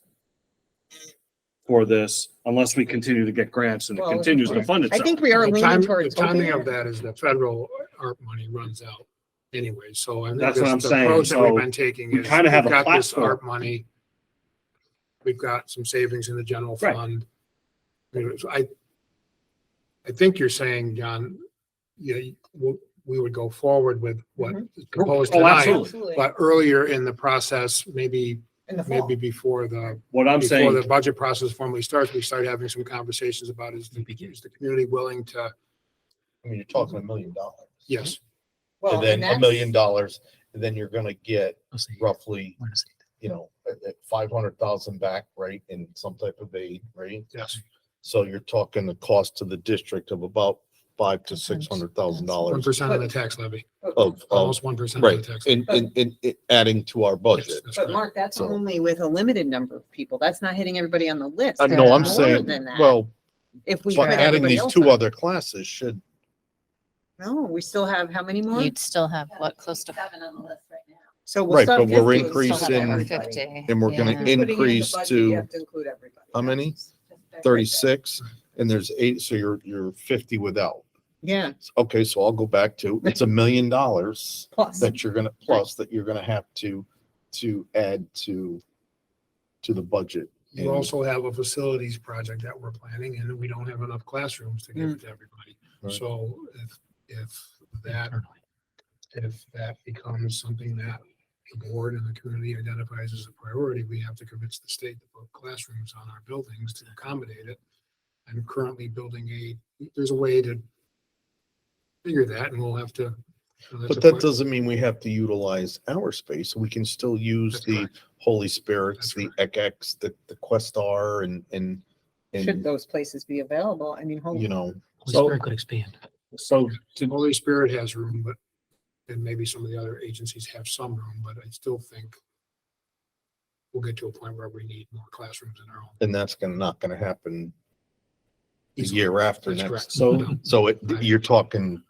for this unless we continue to get grants and it Well, continues to fund I itself. think we are The leaning time- towards. The timing hoping of that is the federal ARP money runs out anyway. So I think That's what this- I'm the saying. approach that we've So been taking we is kinda have we've a got this platform. ARP money. We've got some savings in the general Right. fund. You know, so I think you're saying, John, yeah, we would go forward with what is proposed Oh, tonight. absolutely. But earlier in the process, maybe In the fall. before the What I'm before saying, the budget process formally starts, we start having some conversations about is the community willing to, I mean, you're talking $1 million. yes, Well, And then and $1 that's- million, and then you're gonna get Let's see. roughly, Where is it? you know, 500,000 back, right, in some type of aid, right? yes. So you're talking the cost to the district of about $500,000 to $600,000 1% of the tax levy, of, almost 1% of the right, tax. levy. in adding to our Yes, budget. that's But correct. Mark, that's So- only with a limited number of people. That's not hitting everybody on the list. I There's know, I'm more saying, than that. well, If we but put adding everybody these else two on. other classes should, No, we still have how many more? You'd still have what, close to, Seven on the list right now. So we'll right, start but we're 50 and still have increasing- everybody. 50. and we're gonna Yeah. Putting in the increase budget, you to, have to include everybody. how many? Just back 36, and there's 8, so you're 50 without. Yeah, Okay, so I'll go back to, it's $1 million plus. that you're gonna, plus that you're gonna have to add to the budget. You also have a facilities project that we're planning and we don't have enough classrooms to give it to everybody. Right. So if that becomes something that the board and the community identifies as a priority, we have to convince the state to put classrooms on our buildings to accommodate it. I'm currently building there's a way to figure that and we'll have to. But that doesn't mean we have to utilize our space. We can still use That's the correct. Holy Spirits, That's the ECX, the Questar and, Should those places be available? I mean, you know, Holy So- Spirit could expand. so The Holy Spirit has room, but, and maybe some of the other agencies have some room, but I still think we'll get to a point where we need more classrooms in our own. and that's not gonna happen the Easily. year after That's next. correct. So- No, So you're talking,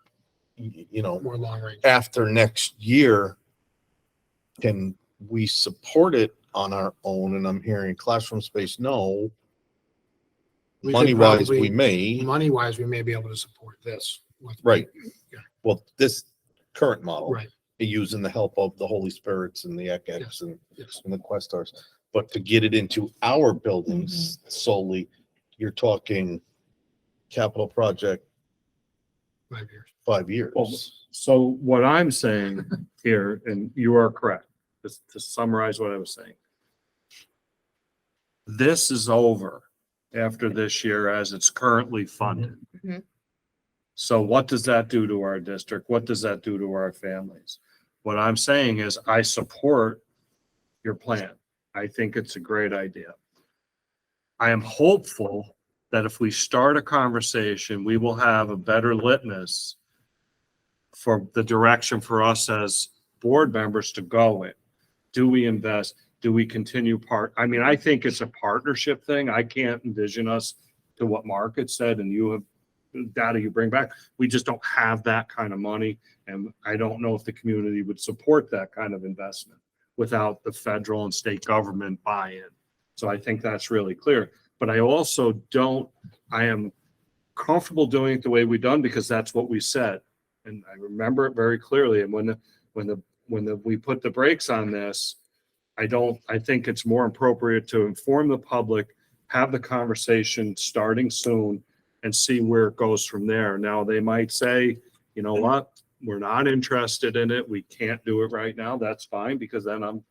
you know, more long range. after next year, can we support it on our own? And I'm hearing classroom space, no. We could Money wise, probably- we may, Money wise, we may be able to support this. with- right. Yeah. Well, this current model, Right, using the help of the Holy Spirits and the Yes. ECX and yes. the Questars. But to get it into our buildings solely, you're talking capital project 5 years. 5 years. Well, so what I'm saying here, and you are correct, just to summarize what I was saying. This is over after this year as it's currently funded. Mhm. So what does that do to our district? What does that do to our families? What I'm saying is I support your plan. I think it's a great idea. I am hopeful that if we start a conversation, we will have a better litmus for the direction for us as board members to go in. Do we invest? Do we continue I mean, I think it's a partnership thing. I can't envision us to what Mark had said and you have data you bring back. We just don't have that kind of money. And I don't know if the community would support that kind of investment without the federal and state government buy-in. So I think that's really clear. But I also I am comfortable doing it the way we've done because that's what we said. And I remember it very clearly. And when we put the brakes on this, I think it's more appropriate to inform the public, have the conversation starting soon and see where it goes from there. Now, they might say, you know what, we're not interested in it. We can't do it right now. That's fine because then I'm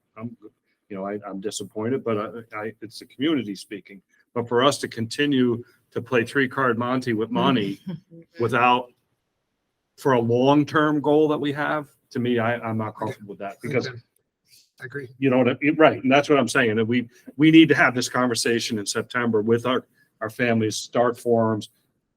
disappointed, but it's the community speaking. But for us to continue to play 3-card Monte with money for a long-term goal that we have, to me, I'm not comfortable with that because I agree. you know what right. And that's what I'm saying. And we need to have this conversation in September with our families, start forums,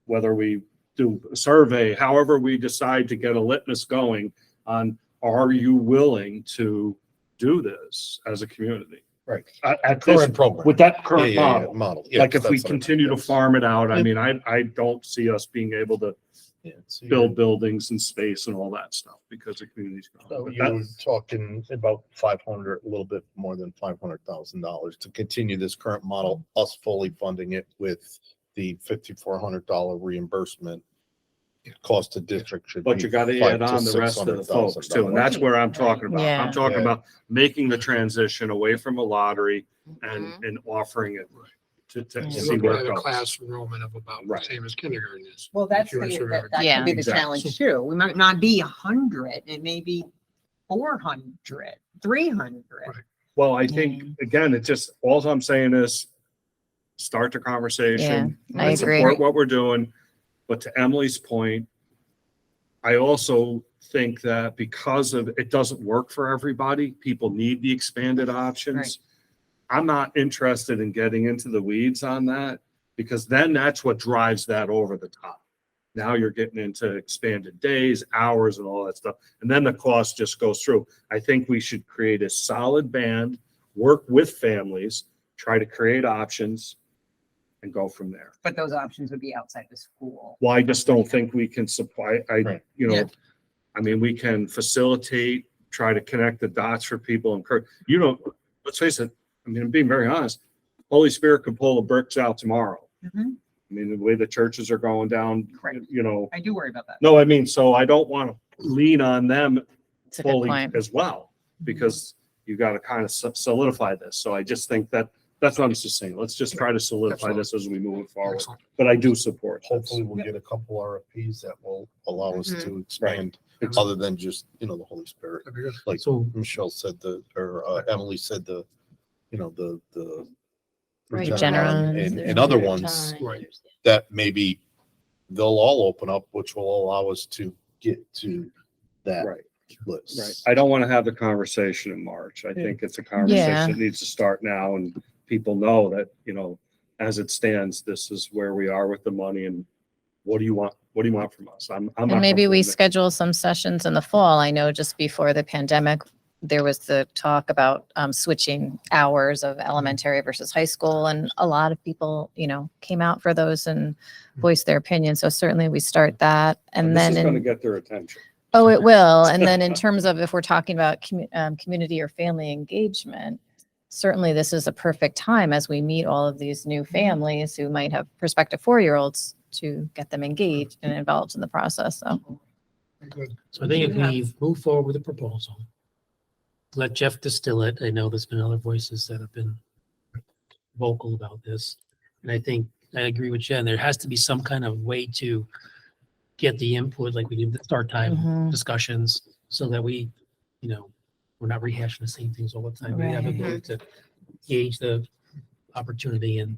whether we do a survey, however we decide to get a litmus going on, are you willing to do this as a community? Right. At this, Current program. with that Yeah, current yeah, yeah, model. model. Yes, Like if we that's what I meant, continue to yes. farm it out, I mean, I don't see us being able to Yeah, so build buildings and space and all that stuff because the community's So growing. But you're that- talking about 500, a little bit more than $500,000 to continue this current model, us fully funding it with the $5,400 reimbursement cost to district should But be you gotta $500,000 add to on the rest of the folks too, and $600,000. that's where I'm talking about. Yeah. I'm talking Yeah. about making the transition away from a lottery and, Mhm. and offering it to You're see looking where at it a goes. class enrollment of about the Right. same as kindergarten is. Well, that's If you were to the, serve that, everybody. that Yeah. could be the Exactly. challenge too. We might not be 100, it may be 400, 300. Right. Well, I think, again, it just, all I'm saying is start the conversation. I agree. Support what we're doing. But to Emily's point, I also think that because of, it doesn't work for everybody, people need the expanded options. I'm not interested in getting into the weeds on that because then that's what drives that over the top. Now you're getting into expanded days, hours and all that stuff. And then the cost just goes through. I think we should create a solid band, work with families, try to create options and go from there. But those options would be outside the school. Well, I just don't think we can supply, Right. Yeah. I mean, we can facilitate, try to connect the dots for people and let's face it, I mean, I'm being very honest, Holy Spirit could pull the bricks out tomorrow. Mhm. I mean, the way the churches are going down, Correct. you I do worry about that. no, I mean, so I don't want to lean on them It's a good fully point. as well, because you got to kind of solidify this. So I just think that's what I'm just saying. Let's just try to solidify this as we move forward. Excellent. But I do support this. Hopefully we'll get a couple RFPs that will allow us Mhm. to expand other than just, the Holy Spirit. That'd be good. Like So Michelle said, Emily said, the Regeneron. and other ones Right. that maybe they'll all open up, which will allow us to get to that Right. list. Right. I don't want to have the conversation in March. I think it's a conversation that needs to start now and people know that, as it stands, this is where we are with the money and what do you want? What do you want from us? I'm not And maybe we comfortable with it. schedule some sessions in the fall. I know just before the pandemic, there was the talk about switching hours of elementary versus high school. And a lot of people, came out for those and voiced their opinion. So certainly we start that. And This then, is going to get their attention. oh, it will. And then in terms of if we're talking about community or family engagement, certainly this is a perfect time as we meet all of these new families who might have prospective 4-year-olds to get them engaged and involved in the process. So. Good. So I think if we move forward with the proposal, let Jeff distill it. I know there's been other voices that have been vocal about this. And I think I agree with Jen. There has to be some kind of way to get the input, like we did the start time Mhm. discussions, so that we, we're not rehashing the same things all the time. We have a Right. ability to gauge the opportunity and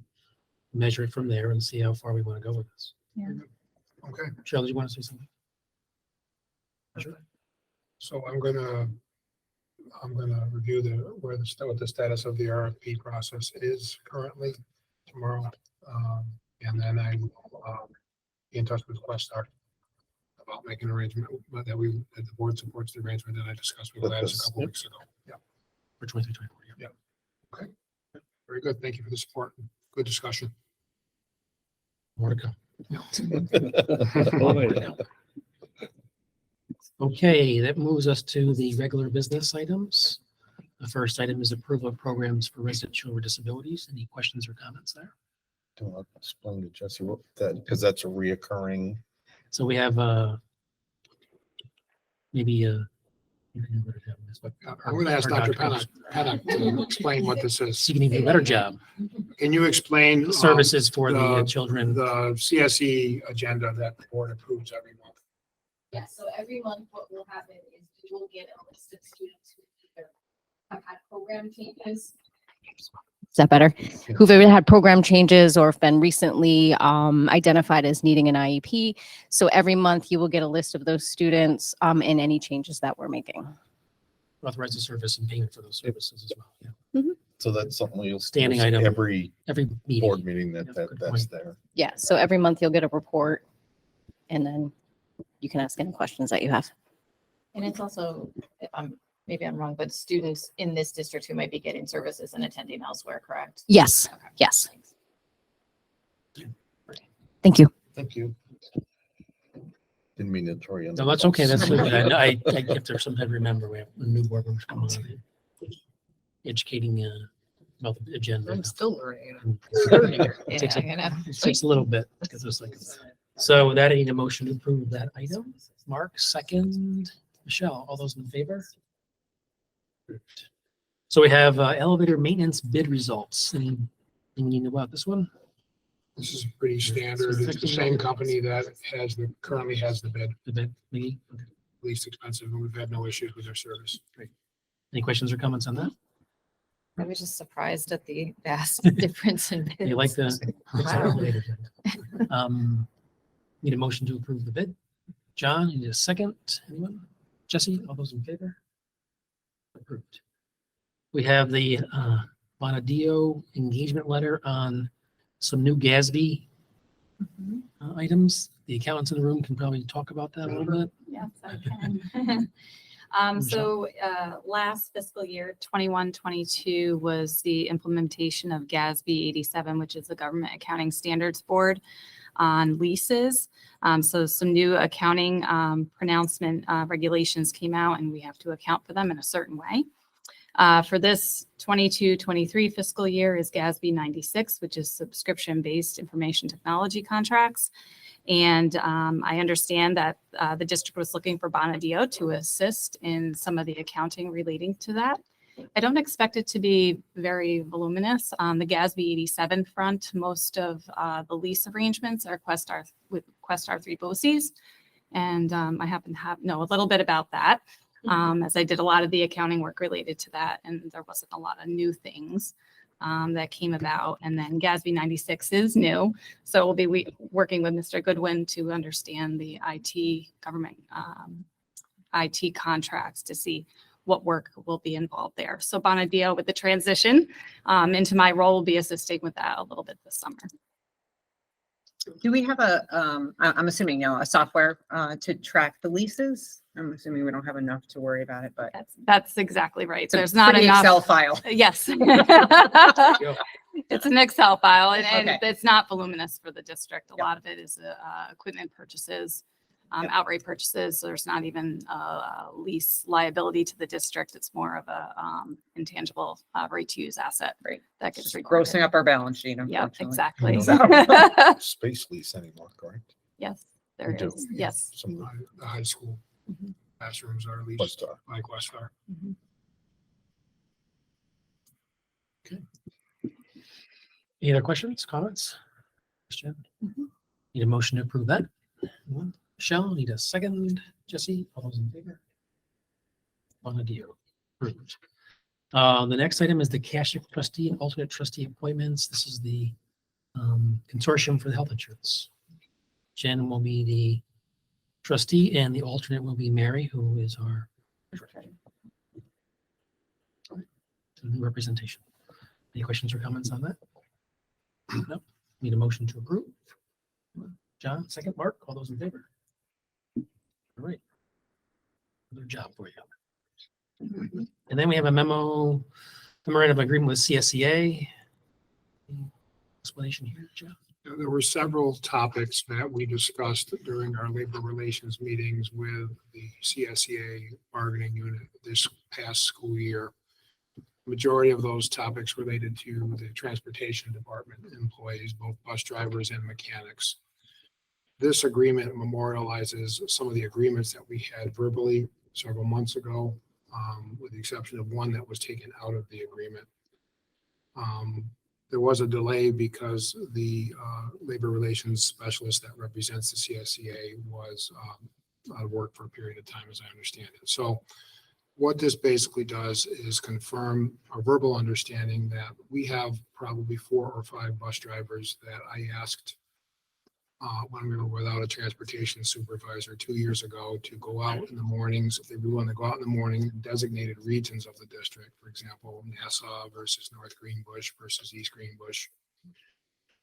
measure it from there and see how far we want to go with this. Okay. Cheryl, you want to say something? So I'm gonna review what the status of the RFP process is currently tomorrow. And then I will be in touch with Questar about making an arrangement that the board supports the arrangement that I discussed with Gladys a couple weeks ago. Yeah, For 23-24, yeah. okay. Very good. Thank you for the support. Good discussion. More to come. Okay, that moves us to the regular business items. The first item is approval of programs for residential with disabilities. Any questions or comments there? Do you want to explain to Jesse what that, because that's a reoccurring. So we have maybe I'm going to ask Dr. Paddock to explain what this is. She can even do a better job. Can you explain Services for the children. the CSE agenda that the board approves every month? Yeah, so every month what will happen is we will get a list of students who either have had program changes. Is that better? Who've either had program changes or have been recently identified as needing an IEP. So every month you will get a list of those students and any changes that we're making. Authorize the service and payment for those services as well. Yeah. So that's something you'll Standing see item. every Meeting. board meeting Good that's point. there. Yeah, so every month you'll get a report and then you can ask any questions that you have. And it's also, maybe I'm wrong, but students in this district who might be getting services and attending elsewhere, correct? Yes, Okay. yes. Thank you. Thank you. Didn't mean to throw you. under No, the that's okay. bus. That's good. I if there's something to remember, we have a new board members coming on. Educating about the agenda. I'm still learning. It takes a little bit because it's like So with that, I need a motion to approve that item. Mark, second. Michelle, all those in favor? Approved. So we have elevator maintenance bid results. Anything you know about this one? This is pretty standard. It's the same company that currently has the bid, The bid, maybe? Okay. least expensive, and we've had no issues with their service. Any questions or comments on that? I was just surprised at the vast difference in bids. You like the Wow. Need a motion to approve the bid. John, you need a second. Anyone? Jesse, all those in favor? Approved. We have the Bonadio engagement letter on some new GASB items. The accountants in the room can probably talk about that a little bit. Yes, I can. So last fiscal year, 21-22 was the implementation of GASB 87, which is the Government Accounting Standards Board on leases. So some new accounting pronouncement regulations came out, and we have to account for them in a certain way. For this 22-23 fiscal year is GASB 96, which is subscription-based information technology contracts. And I understand that the district was looking for Bonadio to assist in some of the accounting relating to that. I don't expect it to be very voluminous. On the GASB 87 front, most of the lease arrangements are with Questar 3 BOCES. And I happen to know a little bit about that, as I did a lot of the accounting work related to that, and there wasn't a lot of new things that came about. And then GASB 96 is new. So we'll be working with Mr. Goodwin to understand the IT government IT contracts to see what work will be involved there. So Bonadio, with the transition into my role, will be assisting with that a little bit this summer. Do we have I'm assuming, a software to track the leases? I'm assuming we don't have enough to worry about it, but. That's exactly right. It's a There's not pretty enough. Excel file. Yes. It's an Excel file, and Okay. it's not voluminous for the district. A lot of it is equipment purchases, outright purchases. So there's not even a lease liability to the district. It's more of a intangible right to use asset that gets recorded. Grossing up our balance sheet. Yeah, unfortunately. exactly. Space lease anymore, correct? Yes, there We do. is. Yes. Some The high school Mhm. classrooms are leased Questar. by Questar. Mhm. Any other questions, comments? Question? Need a motion to approve that? Anyone? Michelle, need a second. Jesse, all those in favor? Bonadio, approved. The next item is the cash trustee and alternate trustee appointments. This is the consortium for the health insurance. Jen will be the trustee and the alternate will be Mary, who is our representation. Any questions or comments on that? No. Need a motion to approve. John, second. Mark, all those in favor? All right. Another job for you. And then we have a memorandum of agreement with CSEA. Explanation here, John. There were several topics that we discussed during our labor relations meetings with the CSEA bargaining unit this past school year. Majority of those topics related to the transportation department employees, both bus drivers and mechanics. This agreement memorializes some of the agreements that we had verbally several months ago, with the exception of one that was taken out of the agreement. There was a delay because the labor relations specialist that represents the CSEA was out of work for a period of time, as I understand it. So what this basically does is confirm a verbal understanding that we have probably 4 or 5 bus drivers that I asked when we were without a transportation supervisor 2 years ago to go out in the mornings. If they were willing to go out in the morning in designated regions of the district, for example, Nassau versus North Greenbush versus East Greenbush,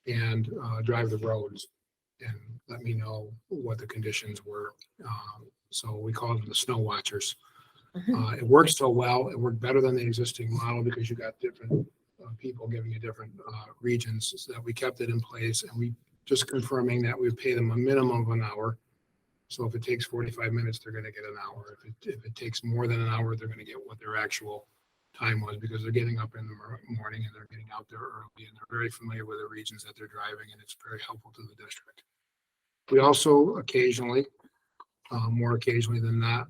and drive the roads and let me know what the conditions were. So we call them the snow watchers. It worked so well. It worked better than the existing model because you got different people giving you different regions, so that we kept it in place, and we just confirming that we pay them a minimum of an hour. So if it takes 45 minutes, they're going to get an hour. If it takes more than an hour, they're going to get what their actual time was, because they're getting up in the morning and they're getting out there early, and they're very familiar with the regions that they're driving, and it's very helpful to the district. We also occasionally, more occasionally than not,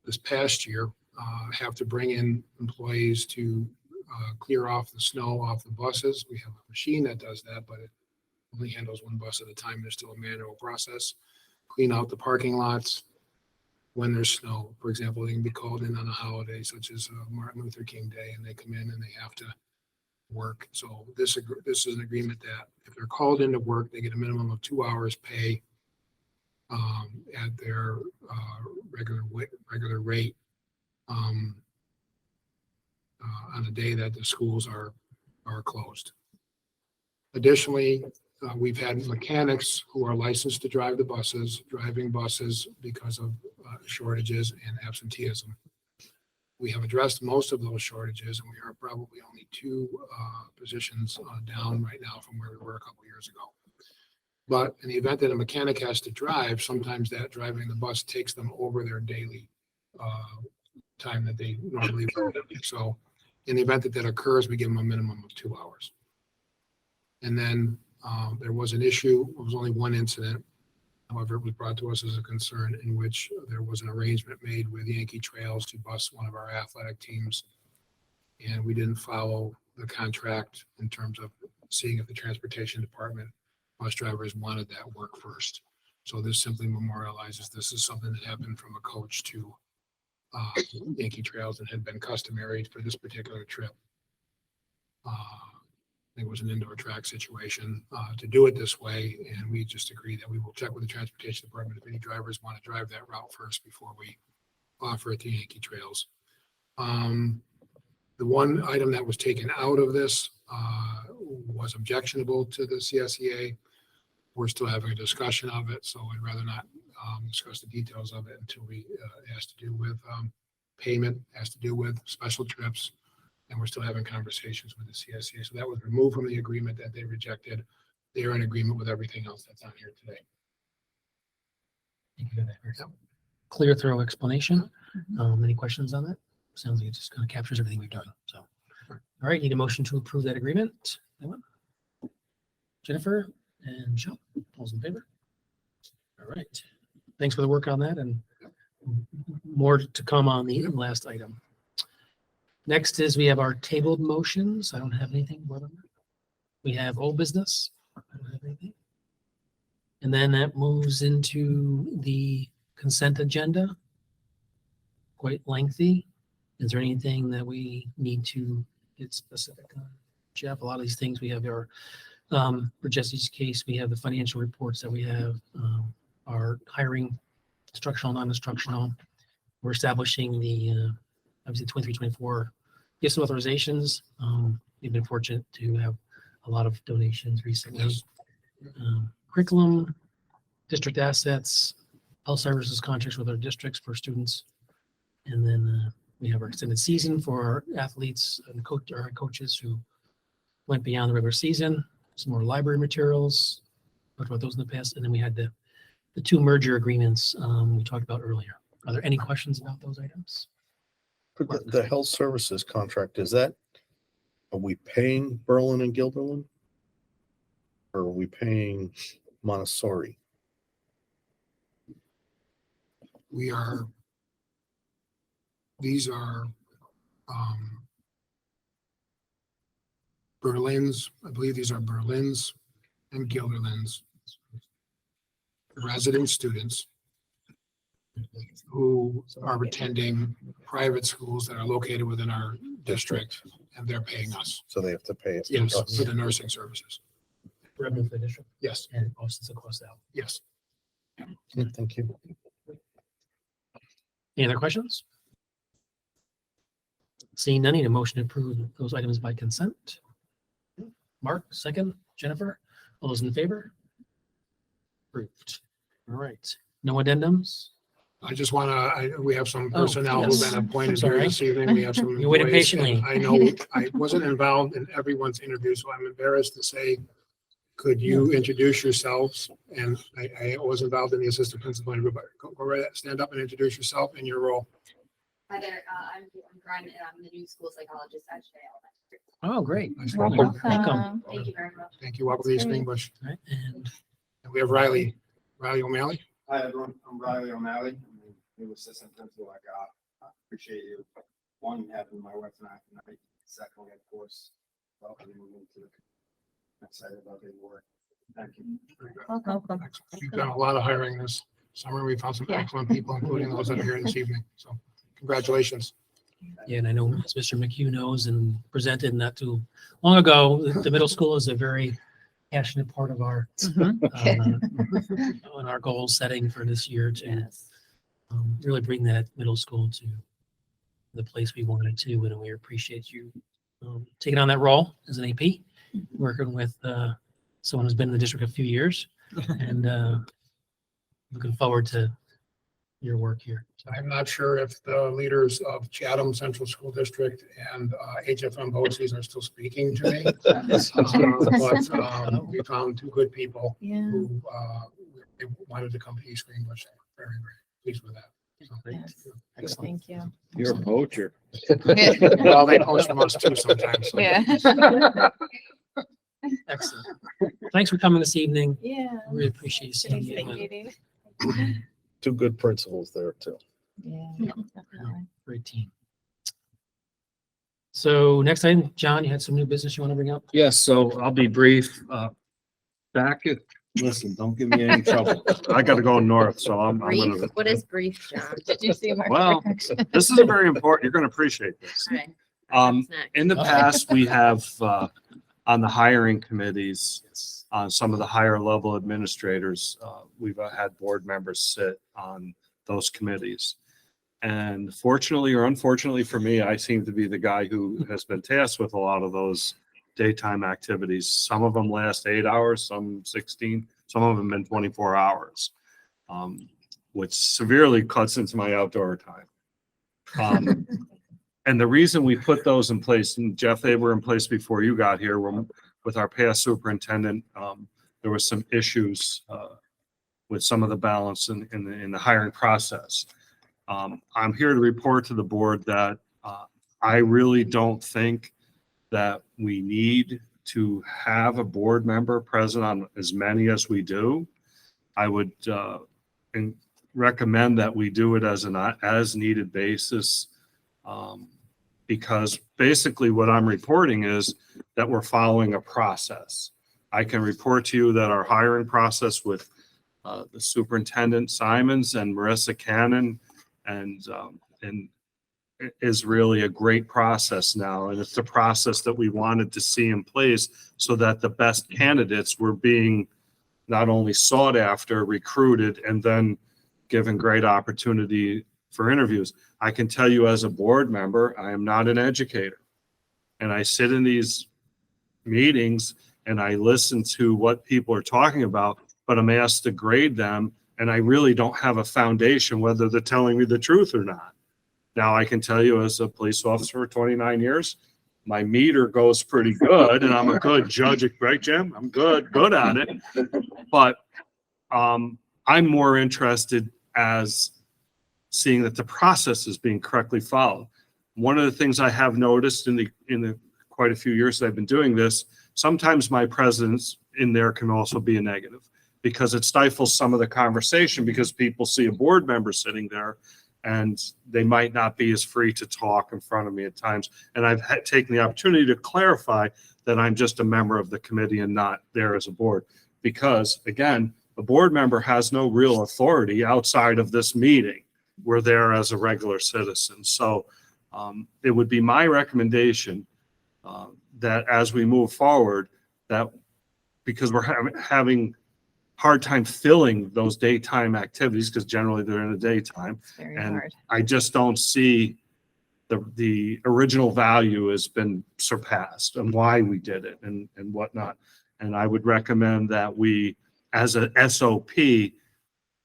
this past year, have to bring in employees to clear off the snow off the buses. We have a machine that does that, but it only handles one bus at a time. There's still a manual process. Clean out the parking lots when there's snow. For example, they can be called in on a holiday such as Martin Luther King Day, and they come in and they have to work. So this is an agreement that if they're called into work, they get a minimum of 2 hours pay at their regular rate on a day that the schools are closed. Additionally, we've had mechanics who are licensed to drive the buses, driving buses because of shortages and absenteeism. We have addressed most of those shortages, and we are probably only 2 positions down right now from where we were a couple years ago. But in the event that a mechanic has to drive, sometimes that driving the bus takes them over their daily time that they normally work. So in the event that that occurs, we give them a minimum of 2 hours. And then there was an issue. It was only one incident. However, it was brought to us as a concern in which there was an arrangement made with Yankee Trails to bus one of our athletic teams. And we didn't follow the contract in terms of seeing if the transportation department bus drivers wanted that work first. So this simply memorializes this is something that happened from a coach to Yankee Trails and had been customary for this particular trip. It was an indoor track situation to do it this way, and we just agreed that we will check with the transportation department if any drivers want to drive that route first before we offer it to Yankee Trails. The one item that was taken out of this was objectionable to the CSEA. We're still having a discussion of it, so I'd rather not discuss the details of it until it has to do with payment, has to do with special trips, and we're still having conversations with the CSEA. So that was removed from the agreement that they rejected. They are in agreement with everything else that's on here today. Thank you for that. Very clear, thorough explanation. Any questions on that? Sounds like it just kind of captures everything we've done. So, all right, need a motion to approve that agreement. Anyone? Jennifer and Michelle, all those in favor? All right. Thanks for the work on that, and more to come on the last item. Next is we have our tabled motions. I don't have anything more than that. We have old business. I don't have anything. And then that moves into the consent agenda. Quite lengthy. Is there anything that we need to get specific on? Jeff, a lot of these things we have our, for Jesse's case, we have the financial reports that we have, our hiring, instructional, non-instructional. We're establishing the, obviously 23-24 gifts and authorizations. We've been fortunate to have a lot of donations recently. Yes. Curriculum, district assets, health services contracts with our districts for students. And then we have our extended season for our athletes and our coaches who went beyond the regular season. Some more library materials. Talked about those in the past. And then we had the 2 merger agreements we talked about earlier. Are there any questions about those items? For the health services contract, are we paying Berlin and Guilderland? Or are we paying Montessori? These are Berlin's, I believe these are Berlin's and Guilderland's resident students who are attending private schools that are located within our district, and they're paying us. So they have to pay it. Yes, for the nursing services. Revenue for the district. Yes, And also the cost out. yes. Thank you. Any other questions? Seeing none, need a motion to approve those items by consent. Mark, second. Jennifer, all those in favor? Approved. All right. No addendums? I just want to, we have some Oh, personnel who've yes. been appointed I'm here sorry. this evening. We have some. You waited employees, and patiently. I know I wasn't involved in everyone's interview, so I'm embarrassed to say, could you introduce yourselves? And I was involved in the assistant principal interview, but go right ahead, stand up and introduce yourself and your role. Hi there, I'm Brian, and I'm the new school psychologist at Shea Elementary. Oh, great. Nice to Welcome. meet you. Welcome. Thank you very much. Thank you. Welcome to East Greenbush. All right, and And we have Riley O'Malley. Hi, everyone. I'm Riley O'Malley. I'm the new assistant principal at GOP. I appreciate you, one, having my wife and I tonight. Secondly, of course, welcoming you to the, I'm excited about the work. Thank you. Welcome. We've done a lot of hiring this summer. We found some excellent people, including those that are here this evening. So congratulations. Yeah, and I know, as Mr. McHugh knows and presented not too long ago, the middle school is a very passionate part of our, on our goal setting for this year to really bring that middle school to the place we want it to. And we appreciate you taking on that role as an AP, working with someone who's been in the district a few years, and looking forward to your work here. I'm not sure if the leaders of Chatham Central School District and HFM BOCES are still speaking to me. But we found two good people who wanted to come to East Greenbush. Very, very pleased with that. So, Excellent. Thank you. You're a poacher. well, they poach from us too sometimes. So. Yeah. Excellent. Thanks for coming this evening. Yeah. Really appreciate you seeing you. Two good principals there too. Yeah. Great team. So next item, John, you had some new business you want to bring up? Yes, so I'll be brief. Listen, don't give me any trouble. I gotta go north, so I'm gonna. Brief? What is brief, John? Did you see my? Well, this is very important. You're gonna appreciate this. All right. In the past, we have, on the hiring committees, on some of the higher level administrators, we've had board members sit on those committees. And fortunately or unfortunately for me, I seem to be the guy who has been tasked with a lot of those daytime activities. Some of them last 8 hours, some 16, some of them been 24 hours, which severely cuts into my outdoor time. And the reason we put those in place, and Jeff, they were in place before you got here, with our past superintendent, there was some issues with some of the balance in the hiring process. I'm here to report to the board that I really don't think that we need to have a board member present on as many as we do. I would recommend that we do it as an as needed basis, because basically what I'm reporting is that we're following a process. I can report to you that our hiring process with the superintendent Simons and Marissa Cannon and is really a great process now. And it's the process that we wanted to see in place so that the best candidates were being not only sought after, recruited, and then given great opportunity for interviews. I can tell you as a board member, I am not an educator. And I sit in these meetings and I listen to what people are talking about, but I'm asked to grade them. And I really don't have a foundation whether they're telling me the truth or not. Now, I can tell you as a police officer for 29 years, my meter goes pretty good and I'm a good judge, right, Jim? I'm good at it. But I'm more interested as seeing that the process is being correctly followed. One of the things I have noticed in the quite a few years that I've been doing this, sometimes my presence in there can also be a negative because it stifles some of the conversation because people see a board member sitting there and they might not be as free to talk in front of me at times. And I've taken the opportunity to clarify that I'm just a member of the committee and not there as a board. Because again, a board member has no real authority outside of this meeting. We're there as a regular citizen. So it would be my recommendation that as we move forward, that because we're having hard time filling those daytime activities because generally they're in the daytime. And hard. I just don't see the original value has been surpassed and why we did it and whatnot. And I would recommend that we, as a SOP,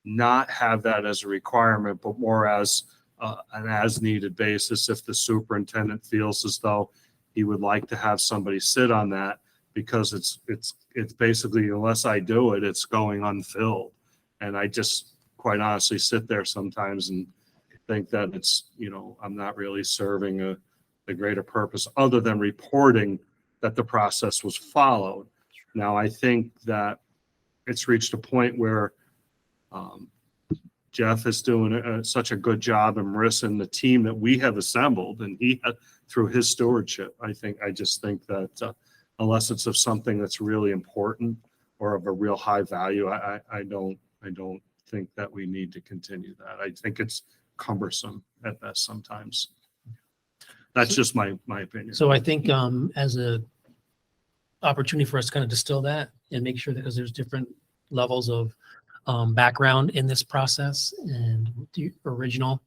not have that as a requirement, but more as an as-needed basis if the superintendent feels as though he would like to have somebody sit on that, because it's basically, unless I do it, it's going unfilled. And I just quite honestly sit there sometimes and think that it's, I'm not really serving a greater purpose other than reporting that the process was followed. Now, I think that it's reached a point where Jeff is doing such a good job, and Marissa and the team that we have assembled, and he through his stewardship. I just think that unless it's of something that's really important or of a real high value, I don't think that we need to continue that. I think it's cumbersome at best sometimes. That's just my opinion. So I think as a opportunity for us to kind of distill that and make sure that, because there's different levels of background in this process and the original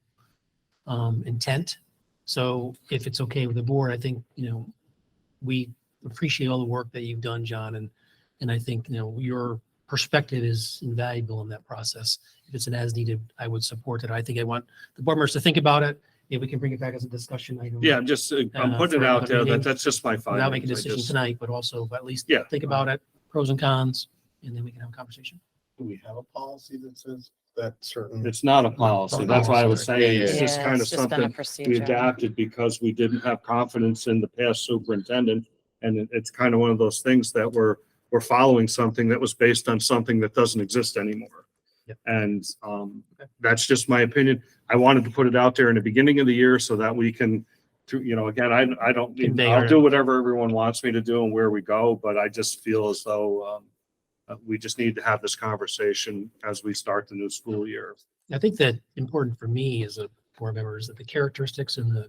intent. So if it's okay with the board, I think, we appreciate all the work that you've done, John. And I think, your perspective is invaluable in that process. If it's an as needed, I would support it. I think I want the board members to think about it. Maybe we can bring it back as a discussion item. Yeah, just I'm putting it out there that that's just my findings. Without making a decision tonight, but also at least Yeah. think about it, pros and cons, and then we can have a conversation. Do we have a policy that says that certain? It's not a policy. That's why I was saying it's just Yeah, kind of it's just been a something we procedure. adapted because we didn't have confidence in the past superintendent. And it's kind of one of those things that we're following something that was based on something that doesn't exist anymore. Yep. And that's just my opinion. I wanted to put it out there in the beginning of the year so that we can, again, I don't, Convey I'll our- do whatever everyone wants me to do and where we go, but I just feel as though we just need to have this conversation as we start the new school year. I think that important for me as a board member is that the characteristics and the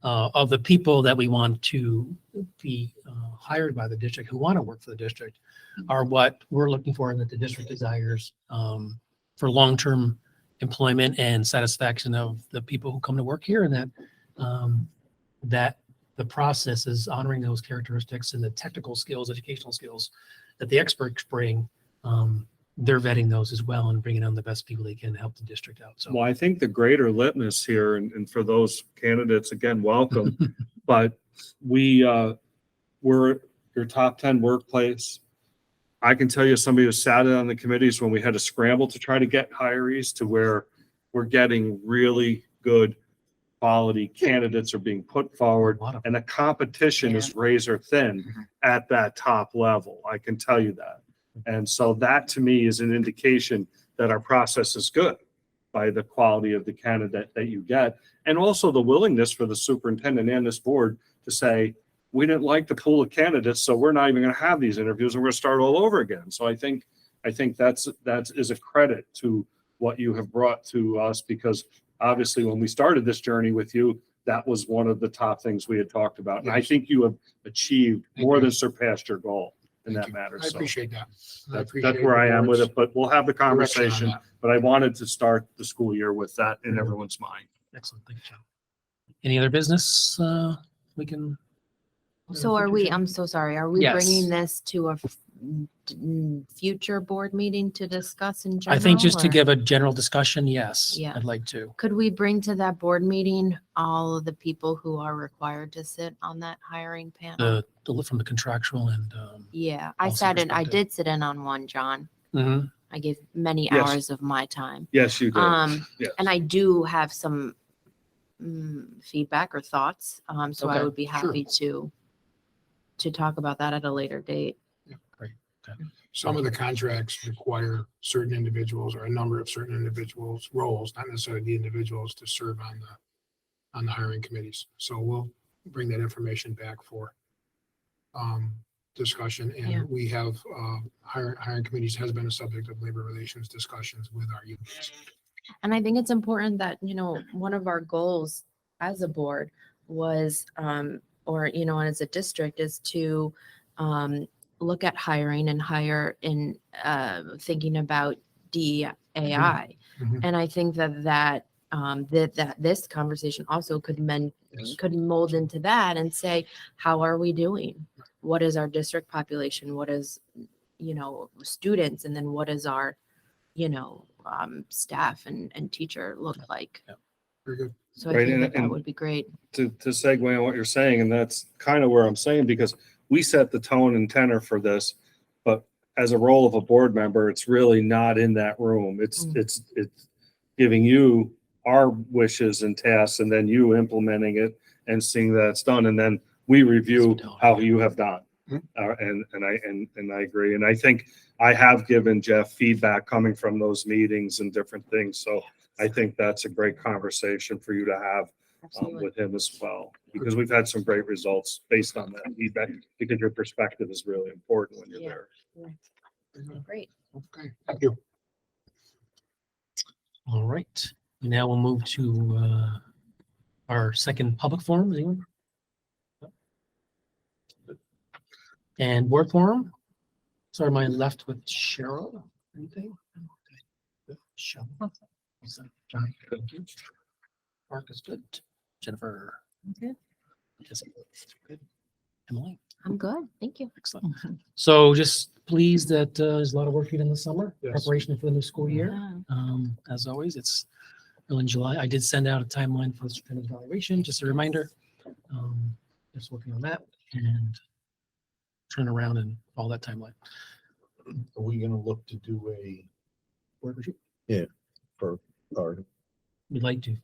of the people that we want to be hired by the district, who want to work for the district, are what we're looking for and that the district desires for long-term employment and satisfaction of the people who come to work here, and that the process is honoring those characteristics and the technical skills, educational skills that the experts bring. They're vetting those as well and bringing on the best people they can to help the district out. So Well, I think the greater litmus here, and for those candidates, again, welcome, but we're your top 10 workplace. I can tell you somebody who sat in on the committees when we had to scramble to try to get hirees to where we're getting really good quality candidates are being put forward, and the competition is razor thin at that top level. I can tell you that. And so that to me is an indication that our process is good by the quality of the candidate that you get. And also the willingness for the superintendent and this board to say, we didn't like the pool of candidates, so we're not even going to have these interviews and we're going to start all over again. So I think that is a credit to what you have brought to us, because obviously when we started this journey with you, that was one of the top things we had talked about. And I think you have achieved more than surpassed your goal in that matter. I So appreciate that. I that's appreciate where I the am with board's it, but we'll have the direction on conversation. that. But I wanted to start the school year with that in everyone's mind. excellent. Thank you, John. Any other business we can? So are we, I'm so sorry, are we Yes. bringing this to a future board meeting to discuss in general? I think just to or- give a general discussion, yes, Yeah. I'd like to. Could we bring to that board meeting all of the people who are required to sit on that hiring panel? The from the contractual and Yeah, I policy sat in, I perspective. did sit in on one, John. mhm. I gave many Yes. hours of my time. Yes, you did. Yes. And I do have some feedback or thoughts. So I Okay, would be happy to talk about that at a later date. Great. Okay. Some of the contracts require certain individuals or a number of certain individuals' roles, not necessarily the individuals, to serve on the hiring committees. So we'll bring that information back for discussion. Yeah. And we have hiring committees has been a subject of labor relations discussions with our unions. And I think it's important that, one of our goals as a board was, or, as a district, is to look at hiring and hire in thinking about DEI. Mhm. And I think that this conversation also could mold into that and say, how are we doing? What is our district population? What is, students? And then what is our, staff and teacher look like? Very good. So I Right, think that and- would be great. To segue on what you're saying, and that's kind of where I'm saying, because we set the tone and tenor for this, but as a role of a board member, it's really not in that room. It's giving you our wishes and tasks, and then you implementing it and seeing that it's done, and then we review how you have done. And I agree. And I think I have given Jeff feedback coming from those meetings and different things. So I think that's a great conversation for you to have with him as well, because we've had some great results based on that feedback, because your perspective is really important when you're Yeah. there. Great. Okay, thank you. All right, now we'll move to our second public forum. Anyone? And board forum. So am I left with Cheryl? Anything? Cheryl. John, thank you. Mark is good. Jennifer. Okay. Jessica, good. Emily. I'm good. Thank you. Excellent. So just pleased that there's a lot of work in the summer, Yes. preparation for the new school year. Yeah. As always, it's early in July. I did send out a timeline for the superintendent's evaluation, just a reminder. Just working on that and turn around and all that timeline. Are we gonna look to do a, Board retreat. for our, We'd like to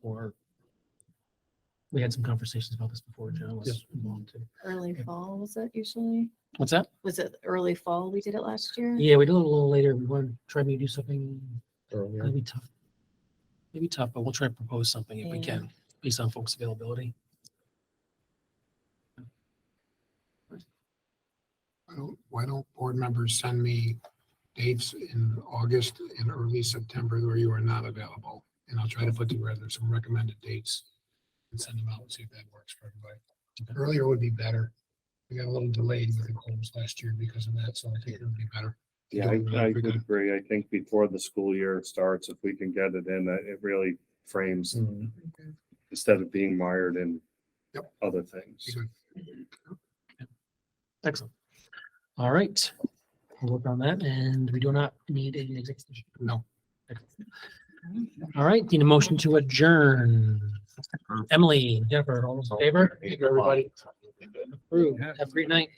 we had some conversations about this before, John was involved too. Early fall, was it usually? What's that? Was it early fall we did it last year? Yeah, we did it a little later. We want to try to do something. earlier? Maybe tough. Maybe tough, but we'll try to propose something if we Yeah. can, based on folks' availability. Why don't board members send me dates in August and early September where you are not available? And I'll try to put together some recommended dates and send them out and see if that works for everybody. Earlier would be better. We got a little delayed with the polls last year because of that, so I think it would be better. Yeah, I would agree. I think before the school year starts, if we can get it in, it really frames instead of being mired in other things. Excellent. All right. We'll work on that, and we do not need an executive session. No. All right, need a motion to adjourn. Emily, Jennifer, all those in favor? Thank you, everybody. Approved. Have a great night.